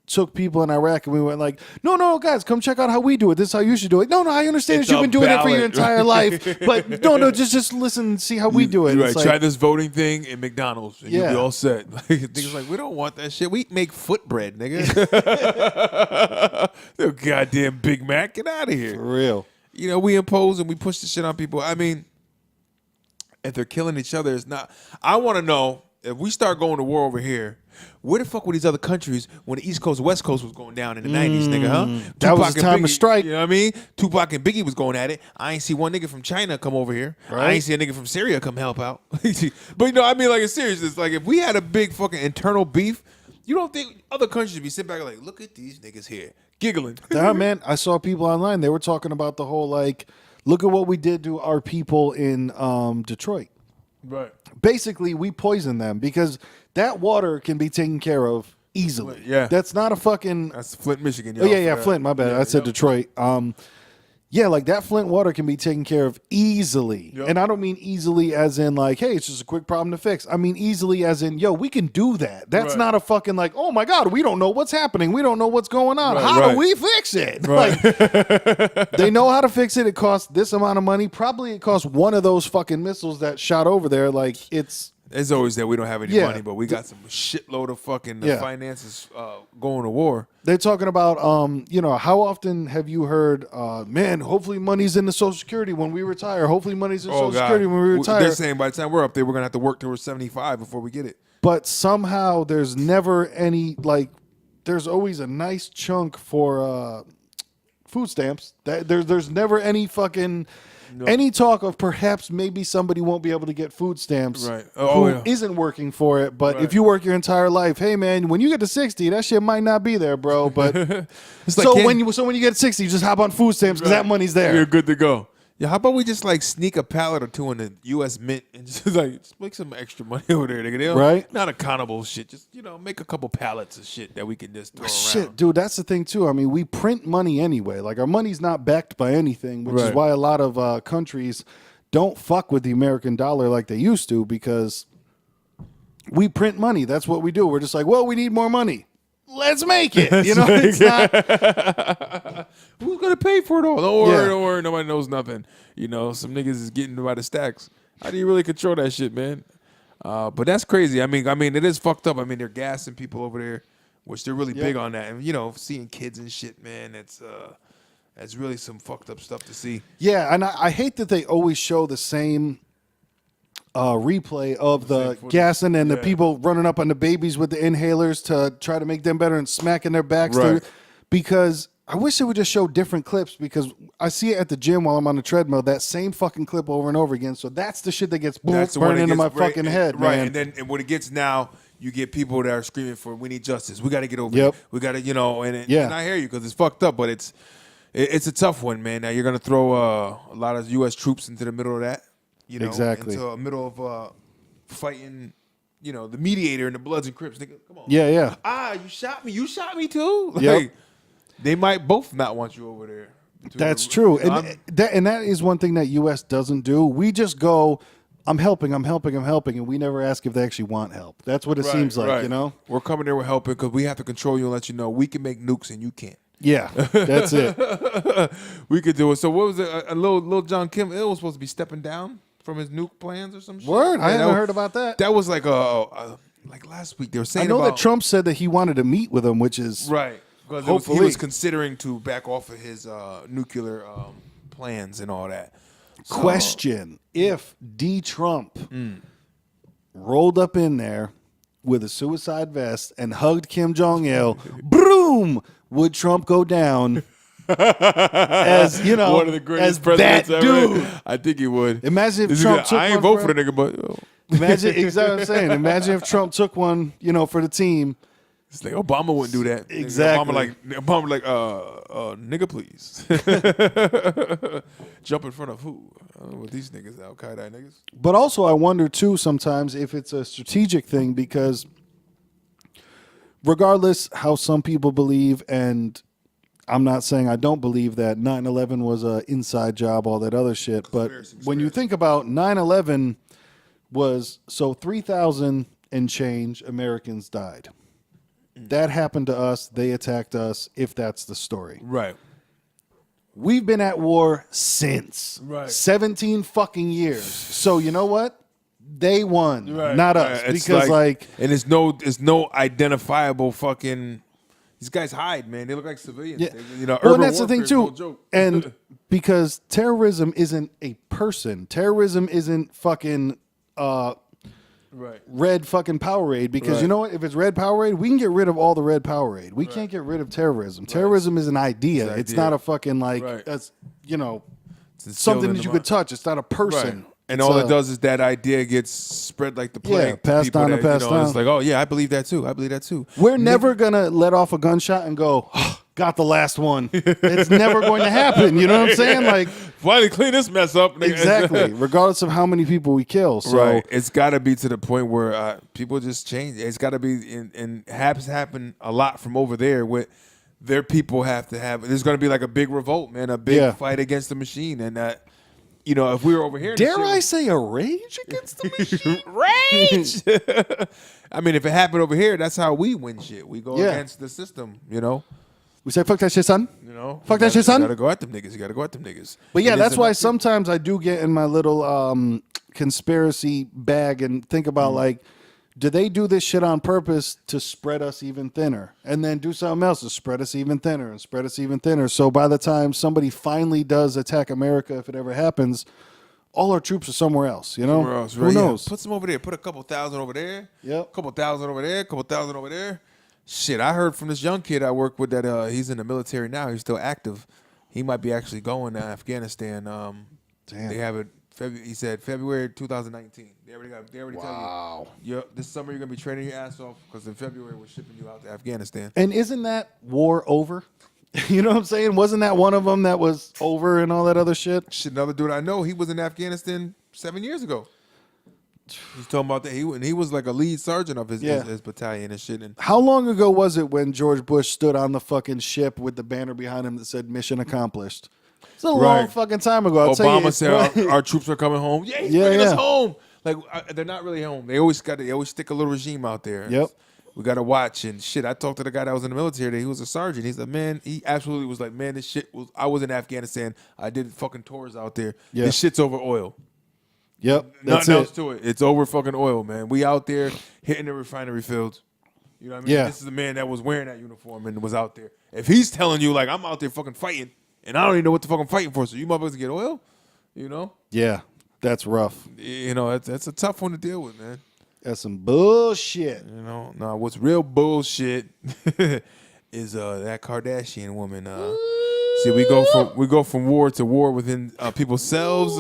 took people in Iraq and we went like, no, guys, come check out how we do it. This is how you should do it. No, I understand It's that you've been a doing it for your ballot, entire life, but no, just listen and see how we do it. Right, It's like, try this voting thing in McDonald's and you'll be Yeah. all set. Niggas like, we don't want that shit. We make foot bread, nigga. The goddamn Big Mac, get out of here. for real. You know, we impose and we push the shit on people. I mean, if they're killing each other, it's not. I want to know if we start going to war over here, where the fuck were these other countries when the East Coast, West Coast was going down in the 90s, nigga, huh? That was Tupac the and time to Biggie, strike. You know what I mean? Tupac and Biggie was going at it. I ain't see one nigga from China come over here. I Right. ain't see a nigga from Syria come help out. But you know, I mean, like, it's serious. It's like if we had a big fucking internal beef, you don't think other countries would be sitting back like, look at these niggas here, giggling. Nah, man, I saw people online. They were talking about the whole like, look at what we did to our people in Detroit. Right. Basically, we poison them because that water can be taken care of easily. Yeah. That's not a fucking. That's Flint, Michigan. Oh, yeah, Flint. My bad. I said Detroit. Yeah, like that Flint water can be taken care of easily. Yep. And I don't mean easily as in like, hey, it's just a quick problem to fix. I mean easily as in, yo, we can do that. That's Right. not a fucking like, oh my God, we don't know what's happening. We don't know what's going on. Right, How right. do we fix it? Right. Like, they know how to fix it. It costs this amount of money. Probably it costs one of those fucking missiles that shot over there. Like it's. It's always that we don't have any Yeah. money, but we got some shitload of fucking Yeah. finances going to war. They're talking about, how often have you heard, man, hopefully money's in the Social Security when we retire. Hopefully money's in Social Security when we retire. They're saying by the time we're up there, we're going to have to work till we're 75 before we get it. But somehow there's never any, like, there's always a nice chunk for food stamps. There's never any fucking... Any talk of perhaps maybe somebody won't be able to get food stamps Right. who isn't working for it. But Right. if you work your entire life, hey man, when you get to 60, that shit might not be there, bro. But It's like, so can't- when you get to 60, you just hop on food stamps because that money's there. You're good to go. Yeah, how about we just like sneak a pallet or two in the U.S. Mint and just like just make some extra money over there, nigga. They don't- Right. Not accountable shit. Just make a couple pallets of shit that we can just throw Shit, around. dude, that's the thing too. I mean, we print money anyway. Like our money's not backed by anything, which is Right. why a lot of countries don't fuck with the American dollar like they used to because we print money. That's what we do. We're just like, well, we need more money. Let's make it. It's not. Who's gonna pay for it all? Don't worry, Yeah. don't worry. Nobody knows nothing. Some niggas is getting by the stacks. How do you really control that shit, man? But that's crazy. I mean, it is fucked up. I mean, they're gassing people over there, which they're really big on that. And seeing kids and shit, man, it's really some fucked up stuff to see. Yeah, and I hate that they always show the same replay of the footage. gassing and the Yeah. people running up on the babies with the inhalers to try to make them better and smacking their backs. Right. because I wish they would just show different clips because I see it at the gym while I'm on the treadmill, that same fucking clip over and over again. So that's the shit that gets burned into my fucking head, right? man. And then when it gets now, you get people that are screaming for we need justice. We got to get over Yep. it. We got to, and I hear you because it's fucked up, but it's a tough one, man. Now you're gonna throw a lot of U.S. troops into the middle of that, Exactly. into the middle of fighting. The mediator and the Bloods and Crips. Nigga, come on. Yeah. You shot me. You shot me too. Yep. They might both not want you over there. That's true. And that is one thing that U.S. doesn't do. We just go, I'm helping, and we never ask if they actually want help. That's what it seems like, We're coming there with helping because we have to control you and let you know we can make nukes and you can't. Yeah, that's it. We could do it. So what was it? A little John Kim Ill was supposed to be stepping down from his nuke plans or some shit. Word, I haven't heard about that. That was like like last week they were saying. I know that Trump said that he wanted to meet with him, which is right. Because he was considering to back off of his nuclear plans and all that. So, question: if D. Trump rolled up in there with a suicide vest and hugged Kim Jong Il, boom, would Trump go down as one of the greatest presidents that ever? dude? I think he would. Imagine if Trump took I ain't one vote for the nigga, but imagine exactly what I'm saying. Imagine if Trump took one, for the team. It's like Obama wouldn't do that. Exactly. Obama like nigga, please. Jump in front of who? With these niggas, Al Qaeda niggas. But also, I wonder too sometimes if it's a strategic thing because, regardless how some people believe, and I'm not saying I don't believe that 9/11 was an inside job, all that other shit. But when you think about 9/11, was 3,000 and change Americans died. That happened to us. They attacked us, if that's the story. Right. We've been at war since. Right. 17 fucking years. So you know what? They won, not us. It's because and it's no identifiable fucking. These guys hide, man. They look like civilians. Yeah. And that's the thing too. And because terrorism isn't a person. Terrorism isn't fucking red fucking Powerade. Because you know what? If it's red Powerade, we can get rid of all the red Powerade. We can't get rid of terrorism. Terrorism is an idea. It's not a fucking that's something that you could touch. It's not a person. And all it does is that idea gets spread like the plague. Yeah, passed on and passed on. It's like, oh yeah, I believe that too. I believe that too. We're never gonna let off a gunshot and go, oh, got the last one. It's never going to happen. You know what I'm saying? Like, finally clean this mess up. Exactly. Regardless of how many people we kill. So it's got to be to the point where people just change. It's got to be, and has happened a lot from over there with their people have to have. There's going to be like a big revolt, man, a big fight against the machine, and that. If we were over here, dare I say a rage against the machine? Rage. I mean, if it happened over here, that's how we win shit. We go against the system. We say, fuck that shit, son. Fuck that shit, son. You gotta go at them niggas. But yeah, that's why sometimes I do get in my little conspiracy bag and think about like, do they do this shit on purpose to spread us even thinner, and then do something else to spread us even thinner and spread us even thinner? So by the time somebody finally does attack America, if it ever happens, all our troops are somewhere else. Somewhere else, Who knows? Yeah. Put some over there. Put a couple thousand over there. Yep. A couple thousand over there. A couple thousand over there. Shit, I heard from this young kid I work with that he's in the military now. He's still active. He might be actually going to Afghanistan. Damn. They have it. He said February 2019. They already tell you. Yep, this summer you're gonna be training your ass off because in February we're shipping you out to Afghanistan. And isn't that war over? You know what I'm saying? Wasn't that one of them that was over and all that other shit? Shit, another dude I know, he was in Afghanistan 7 years ago. He's talking about that. He was like a lead sergeant of his battalion and shit. And how long ago was it when George Bush stood on the fucking ship with the banner behind him that said "Mission Accomplished"? It's a long fucking time ago. Obama said our troops are coming home. Yeah, he's bringing us home. Like they're not really home. They always stick a little regime out there. Yep. We got to watch and shit. I talked to the guy that was in the military. He was a sergeant. He's like, man, he absolutely was like, man, this shit was. I was in Afghanistan. I did fucking tours out there. Yeah. This shit's over oil. Yep. Nothing else to it. It's over fucking oil, man. We out there hitting the refinery fields. You know what I mean? Yeah. This is the man that was wearing that uniform and was out there. If he's telling you like I'm out there fucking fighting. And I don't even know what the fuck I'm fighting for. So you motherfuckers get oil, Yeah, that's rough. That's a tough one to deal with, man. That's some bullshit. Now what's real bullshit is that Kardashian woman. See, we go from war to war within people's selves.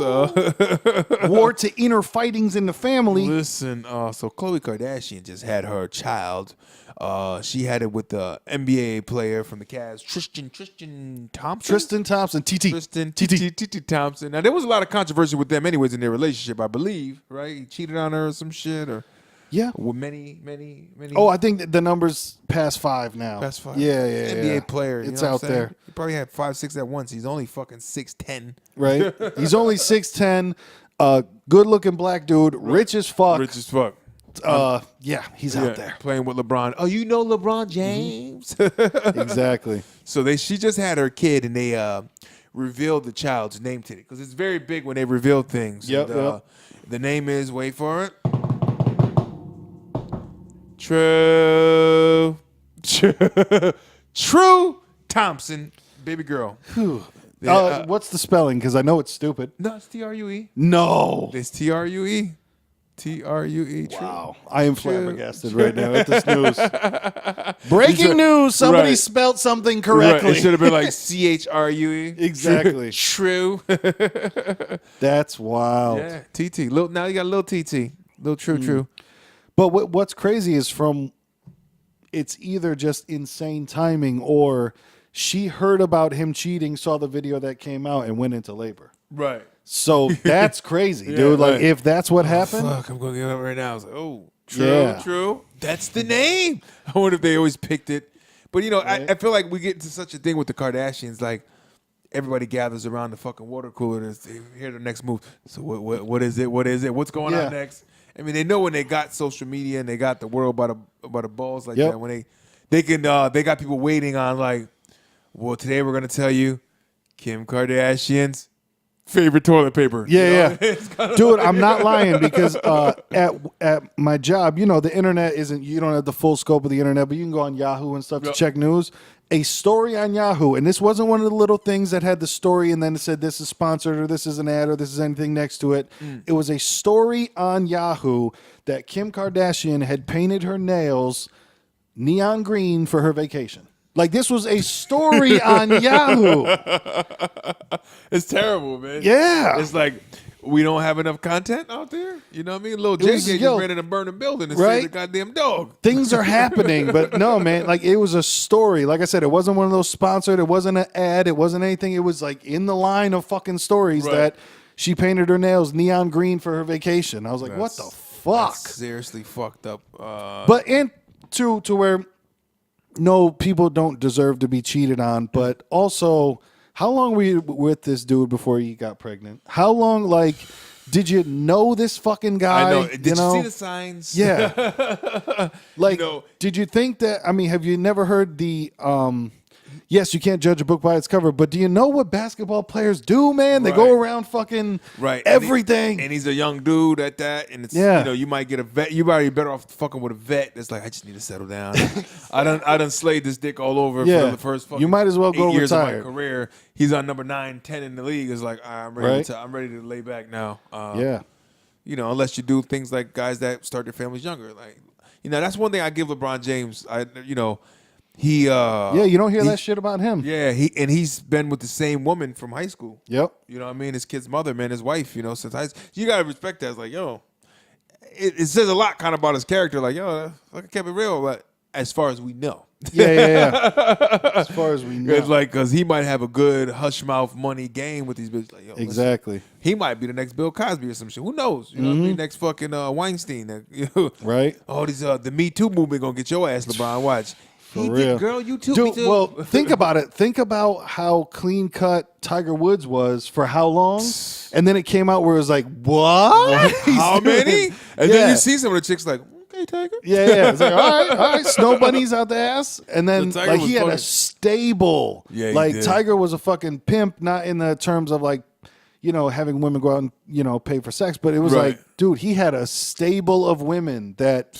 War to inner fightings in the family. Listen, so Khloe Kardashian just had her child. She had it with the NBA player from the Cavs, Tristan Thompson. Tristan Thompson, TT Thompson. Now there was a lot of controversy with them, anyways, in their relationship. I believe, right? He cheated on her or some shit, or yeah, with many. Oh, I think the numbers past 5 now. Past 5. Yeah, NBA player. It's you know out there. He probably had 5, 6 at once. He's only fucking 6'10". Right? He's only 6'10". Good looking black dude, rich as fuck. Rich as fuck. Yeah, he's out there playing with LeBron. Oh, you know LeBron James. Exactly. So she just had her kid, and they revealed the child's name today because it's very big when they reveal things. Yep, And, the name is, wait for it, True Thompson, baby girl. What's the spelling? Because I know it's stupid. No, it's True. No. It's True. True. Wow. I am flabbergasted right now at this news. Breaking news. Somebody spelled something correctly. Right. It should have been like Chrue. Exactly. True. That's wild. Yeah. TT. Now you got a little TT. Little True. But what's crazy is it's either just insane timing or she heard about him cheating, saw the video that came out, and went into labor. Right. So that's crazy, dude. Like, right. if that's what happened. Fuck, I'm going to get up right now. I was like, true. That's the name. I wonder if they always picked it. But, I feel like we get into such a thing with the Kardashians. Like, everybody gathers around the fucking water cooler to hear the next move. So what is it? What is it? What's going on next? I mean, they know when they got social media and they got the world by the balls like that. When they got people waiting on, like, well, today we're going to tell you Kim Kardashian's favorite toilet paper. Yeah. Dude, I'm not lying because at my job, the internet you don't have the full scope of the internet, but you can go on Yahoo and stuff to check news. A story on Yahoo, and this wasn't one of the little things that had the story and then it said this is sponsored or this is an ad or this is anything next to it. It was a story on Yahoo that Kim Kardashian had painted her nails neon green for her vacation. Like, this was a story on Yahoo. It's terrible, man. Yeah. It's like, we don't have enough content out there. You know what I mean? Little JJ just ran in a burning building and saved a goddamn dog. Things are happening, but no, man. Like, it was a story. Like I said, it wasn't one of those sponsored. It wasn't an ad. It wasn't anything. It was, like, in the line of fucking stories that she painted her nails neon green for her vacation. I was like, what the fuck? That's seriously fucked up. But to where... No, people don't deserve to be cheated on, but also, how long were you with this dude before you got pregnant? How long, did you know this fucking guy? I know. Did you see the signs? Yeah. Did you think that, have you never heard the, yes, you can't judge a book by its cover, but do you know what basketball players do, man? They go around fucking everything. And he's a young dude at that. And it's, you might get a vet. You might be better off fucking with a vet that's like, I just need to settle down. I done slayed this dick all over for the first fucking you might as well go 8 years retire. of my career. He's on number 9, 10 in the league. It's like, I'm ready to lay back now. Unless you do things like guys that start their families younger. Like, that's one thing I give LeBron James. He you don't hear that shit about him. Yeah, he's been with the same woman from high school. Yep. You know what I mean? His kid's mother, man, his wife, since high school. You gotta respect that. It's like, it says a lot kind of about his character. Like, I kept it real, but as far as we know. Yeah. As far as we know. It's like, because he might have a good hush mouth money game with these bitches. Like, exactly. Listen, he might be the next Bill Cosby or some shit. Who knows? You know what I mean? Next fucking Weinstein. Right. All these, the Me Too movement gonna get your ass, LeBron. Watch. For real. Girl, you too. Dude, me too. well, think about it. Think about how clean cut Tiger Woods was for how long, and then it came out where it was like, what? How many? And then you see some of the chicks like, okay, Tiger. Yeah. It's like, all right, snow bunnies out the ass, and then he had a stable. Yeah, like Tiger was a fucking pimp, not in the terms of like, having women go out and pay for sex, but it was like, dude, he had a stable of women that.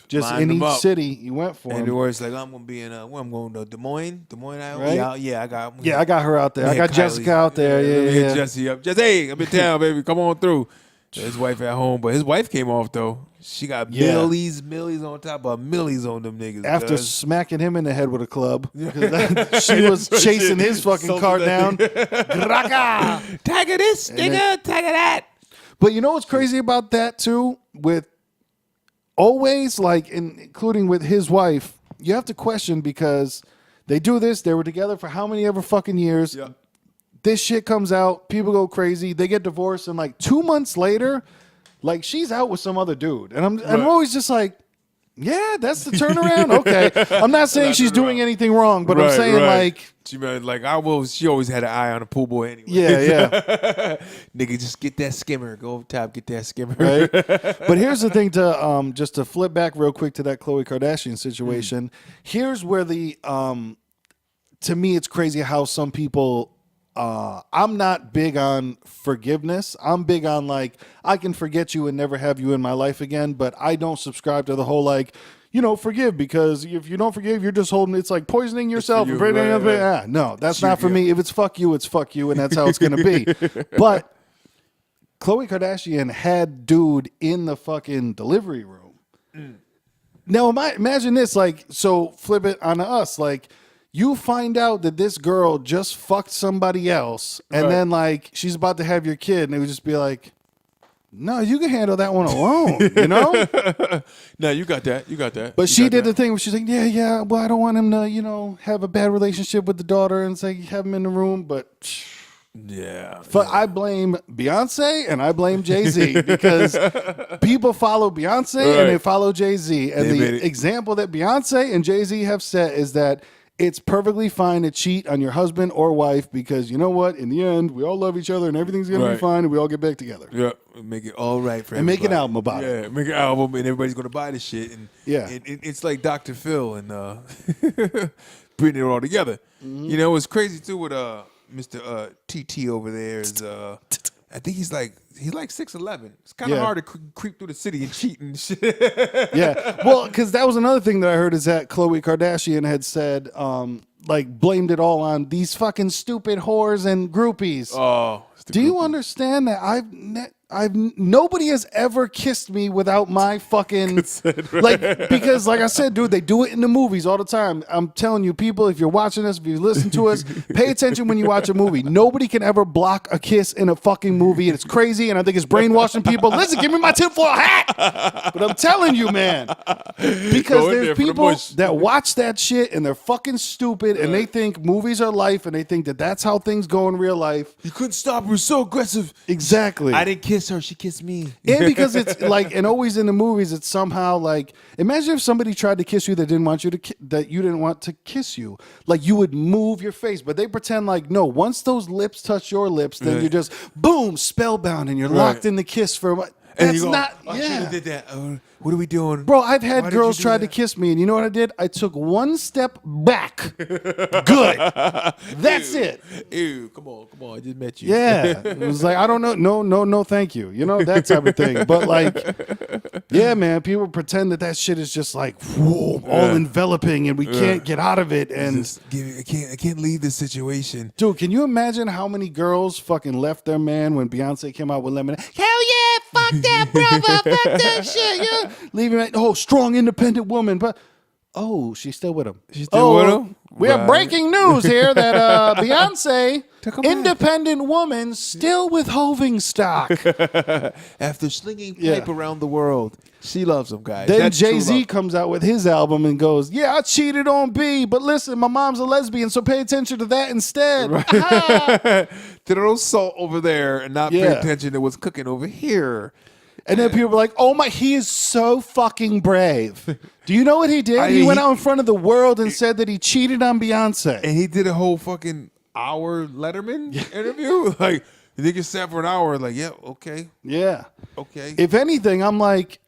Just in each city, you went for and him. And it's like, I'm going to be in, I'm going to Des Moines, Iowa. Right? Yeah, I got I got her out there. I got Kylie. Jessica out there. Yeah. Hit Jesse up. Hey, I'm in town, baby. Come on through. His wife at home, but his wife came off though. She got millies on top of millies on them niggas. After smacking him in the head with a club, she was chasing his fucking cart down. Graka! Tagger this, nigga, tagger that. But you know what's crazy about that too? With always like, including with his wife, you have to question because they do this. They were together for how many ever fucking years. Yeah. This shit comes out, people go crazy, they get divorced, and like 2 months later, like she's out with some other dude. And I'm always just like, yeah, that's the turnaround. Okay. I'm not saying she's doing anything wrong, but I'm saying like she always had an eye on a pool boy anyway. Yeah. Nigga, just get that skimmer. Go over top, get that skimmer. Right. But here's the thing to just to flip back real quick to that Khloe Kardashian situation. Here's where the to me it's crazy how some people I'm not big on forgiveness. I'm big on like, I can forget you and never have you in my life again, but I don't subscribe to the whole like, forgive, because if you don't forgive, you're just holding, it's like poisoning yourself. You, right. No, that's not for me. If it's fuck you, it's fuck you, and that's how it's going to be. But Khloe Kardashian had dude in the fucking delivery room. Now, imagine this, like, so flip it onto us, like, you find out that this girl just fucked somebody else, and then like she's about to have your kid, and it would just be like, no, you can handle that one alone, No, you got that. But she did the thing where she's like, yeah, well, I don't want him to, have a bad relationship with the daughter, and say have him in the room, but I blame Beyonce and I blame Jay-Z because people follow Beyonce and they follow Jay-Z, and the example that Beyonce and Jay-Z have set is that it's perfectly fine to cheat on your husband or wife because you know what? In the end, we all love each other and everything's going to be fine and we all get back together. Yeah, make it all right for everybody. And make an album about it. Yeah, make an album and everybody's going to buy this shit. And it's like Dr. Phil and putting it all together. Mm-hmm. It's crazy too with Mr. TT over there is I think he's like 6'11". It's kind of hard to creep through the city and cheat and shit. Yeah, well, because that was another thing that I heard is that Khloe Kardashian had said, blamed it all on these fucking stupid whores and groupies. Oh, do you understand that nobody has ever kissed me without my fucking because like I said, dude, they do it in the movies all the time. I'm telling you, people, if you're watching us, if you listen to us, pay attention when you watch a movie. Nobody can ever block a kiss in a fucking movie, and it's crazy, and I think it's brainwashing people. Listen, give me my tinfoil hat. But I'm telling you, man, because there's people that watch that shit and they're fucking stupid, and they think movies are life, and they think that that's how things go in real life. You couldn't stop her, so aggressive. Exactly. I didn't kiss her, she kissed me. And because it's like, and always in the movies, it's somehow like, imagine if somebody tried to kiss you that didn't want you to that you didn't want to kiss you, like you would move your face, but they pretend like no. Once those lips touch your lips, then you're just boom, spellbound, and you're locked in the kiss for. That's and not. I should have did that. What are we doing, bro? I've had girls try to kiss me, and you know what I did? I took one step back. Good. That's it. Ew, come on. I just met you. Yeah, it was like I don't know. No, thank you. That type of thing. But like, yeah, man, people pretend that shit is just like whoa, all enveloping, and we can't get out of it. And I can't leave this situation, dude. Can you imagine how many girls fucking left their man when Beyonce came out with Lemonade? Hell yeah, fuck that, brother, fuck that shit, yeah. Leaving strong, independent woman, but she's still with him. She's still with him? We have breaking news here that Beyonce, independent woman, still with Hoving stock. After slinging pipe around the world. She loves him, guys. Then Jay-Z comes out with his album and goes, yeah, I cheated on B, but listen, my mom's a lesbian, so pay attention to that instead. To those salt over there and not pay attention to what's cooking over here. And then people are like, oh my, he is so fucking brave. Do you know what he did? He went out in front of the world and said that he cheated on Beyonce. And he did a whole fucking hour Letterman interview. Like, the nigga sat for an hour like, yeah, okay. Yeah. Okay. If anything, I'm like,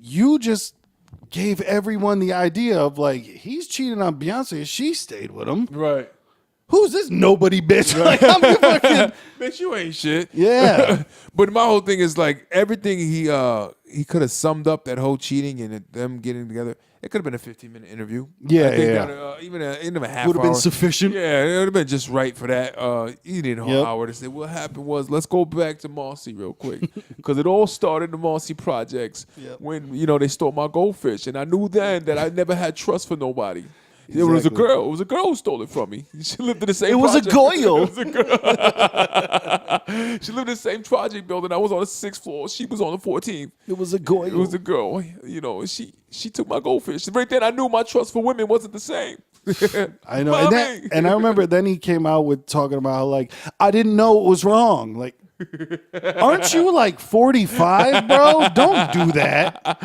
you just gave everyone the idea of like, he's cheating on Beyonce and she stayed with him. Right. who's this nobody bitch? Like, I'm fucking, bitch, you ain't shit. Yeah. But my whole thing is like everything he could have summed up that whole cheating and them getting together. It could have been a 15-minute interview. Yeah, I think yeah. that, even a half Would have been hour. sufficient. Yeah, it would have been just right for that. You need a whole hour to say what happened was. Let's go back to Marcy real quick because it all started in the Marcy projects when they stole my goldfish, and I knew then that I never had trust for nobody. Exactly. It was a girl. It was a girl who stole it from me. She lived in the same. It was project. a goyle. It was a girl. She lived in the same project building. I was on the 6th floor. She was on the 14th. It was a goyle. It was a girl. She took my goldfish. Right then, I knew my trust for women wasn't the same. I know, and I remember then he came out with talking about how, like, I didn't know it was wrong. Like, aren't you like 45, bro? Don't do that.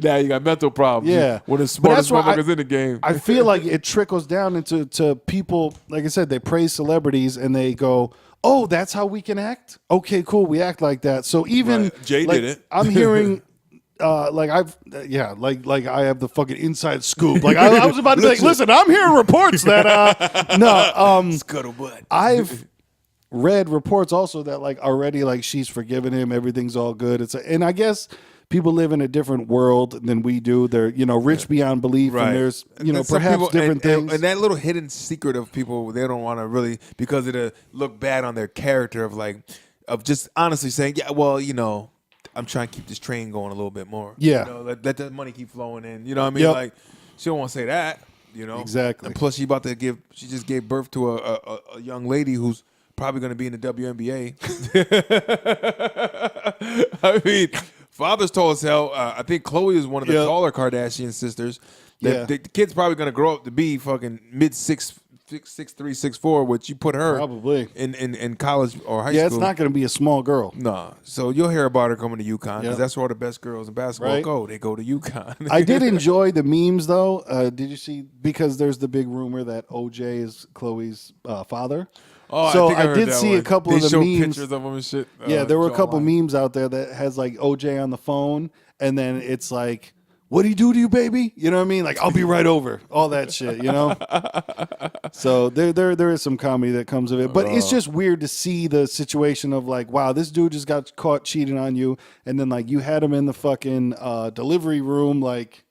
Now you got mental problems. Yeah, one of the smartest motherfuckers in the game. I feel like it trickles down into people. Like I said, they praise celebrities and they go, "Oh, that's how we can act. Okay, cool. We act like that." So even Jay did it. I'm hearing. Like I have the fucking inside scoop. Like I was about to be like, listen, I'm hearing reports that scuttlebutt. I've read reports also that like already like she's forgiven him, everything's all good. And I guess people live in a different world than we do. They're rich beyond belief, and there's perhaps people, different things. And that little hidden secret of people, they don't want to really because it'll look bad on their character of just honestly saying, yeah, well, I'm trying to keep this train going a little bit more. Yeah. Let that money keep flowing in. You know what I mean? Yep. Like, she don't want to say that, Exactly. And plus, she just gave birth to a young lady who's probably going to be in the WNBA. I mean, father's tall as hell. I think Chloe is one of the taller Kardashian sisters. The kid's probably going to grow up to be fucking mid 6'3", 6'4", which you put her probably in college or high school. Yeah, it's not going to be a small girl. Nah. So you'll hear about her coming to UConn because that's where all the best girls in basketball go. They go to UConn. I did enjoy the memes though. Did you see? Because there's the big rumor that OJ is Chloe's father. Oh, so I did see a couple of the memes. Pictures of them and shit. Yeah, there were a couple memes out there that has like OJ on the phone, and then it's like, "What'd he do to you, baby?" You know what I mean? Like, "I'll be right over." All that shit, So there is some comedy that comes of it, but it's just weird to see the situation of like, wow, this dude just got caught cheating on you, and then like you had him in the fucking delivery room, like.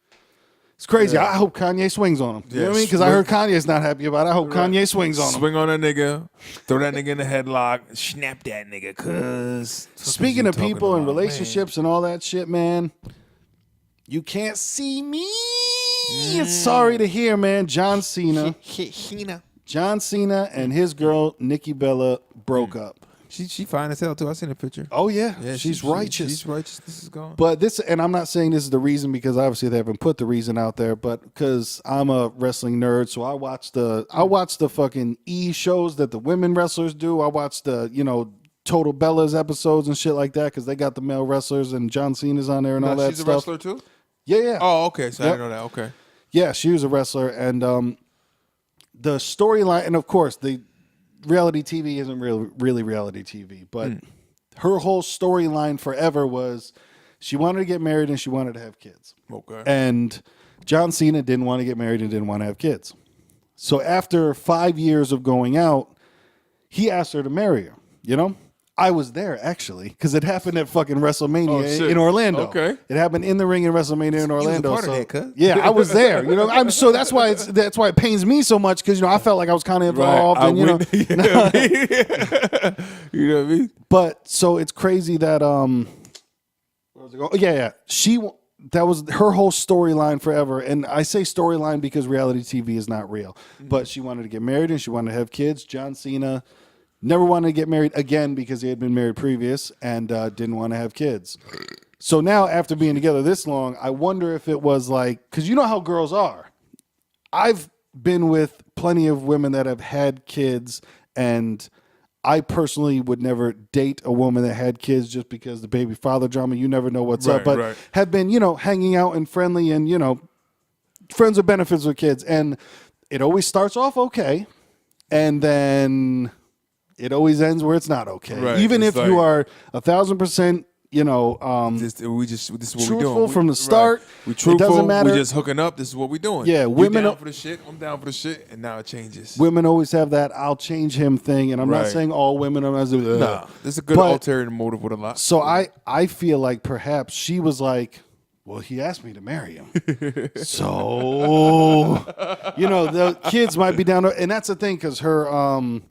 It's crazy. I hope Kanye swings on him. You know what I mean? Because I heard Kanye's not happy about it. I hope Kanye swings on him. Swing on that nigga. Throw that nigga in the headlock. Snap that nigga. Cause speaking of people and relationships and all that shit, man, you can't see me. It's sorry to hear, man. John Cena and his girl Nikki Bella broke up. She fine as hell too. I seen a picture. Oh yeah, she's righteous. She's righteous. This is gone. But and I'm not saying this is the reason because obviously they haven't put the reason out there. But because I'm a wrestling nerd, so I watch the fucking shows that the women wrestlers do. I watch the Total Bellas episodes and shit like that because they got the male wrestlers and John Cena's on there and all that stuff. She's a wrestler too. Yeah. Oh, okay. So I didn't know that. Okay. Yeah, she was a wrestler, and the storyline, and of course the. Reality TV isn't really reality TV, but her whole storyline forever was she wanted to get married and she wanted to have kids. Okay. And John Cena didn't want to get married and didn't want to have kids. So after 5 years of going out, he asked her to marry her, I was there actually because it happened at fucking WrestleMania in Orlando. Okay, it happened in the ring in WrestleMania in Orlando. Yeah, I was there. I'm so that's why it pains me so much because I felt like I was kind of involved. Right. And, you know what I mean. But so it's crazy that where was it going? Yeah. That was her whole storyline forever. And I say storyline because reality TV is not real. But she wanted to get married and she wanted to have kids. John Cena. Never wanted to get married again because he had been married previous and didn't want to have kids. So now, after being together this long, I wonder if it was like, because you know how girls are. I've been with plenty of women that have had kids, and I personally would never date a woman that had kids just because the baby father drama, you never know what's up. But have been, hanging out and friendly and, friends with benefits with kids. And it always starts off okay. And then... it always ends where it's not okay. Right. Even if you are 1,000% you know, this is what we're truthful doing. from the start. We truthful. It doesn't matter. We just hooking up. This is what we're doing. Yeah, you women down for the shit. I'm down for the shit, and now it changes. Women always have that "I'll change him" thing, and I'm not Right. saying all women are. Nah, there's a good But- ulterior motive with a lot. So I feel like perhaps she was like, well, he asked me to marry him. So, the kids might be down there. And that's the thing, because her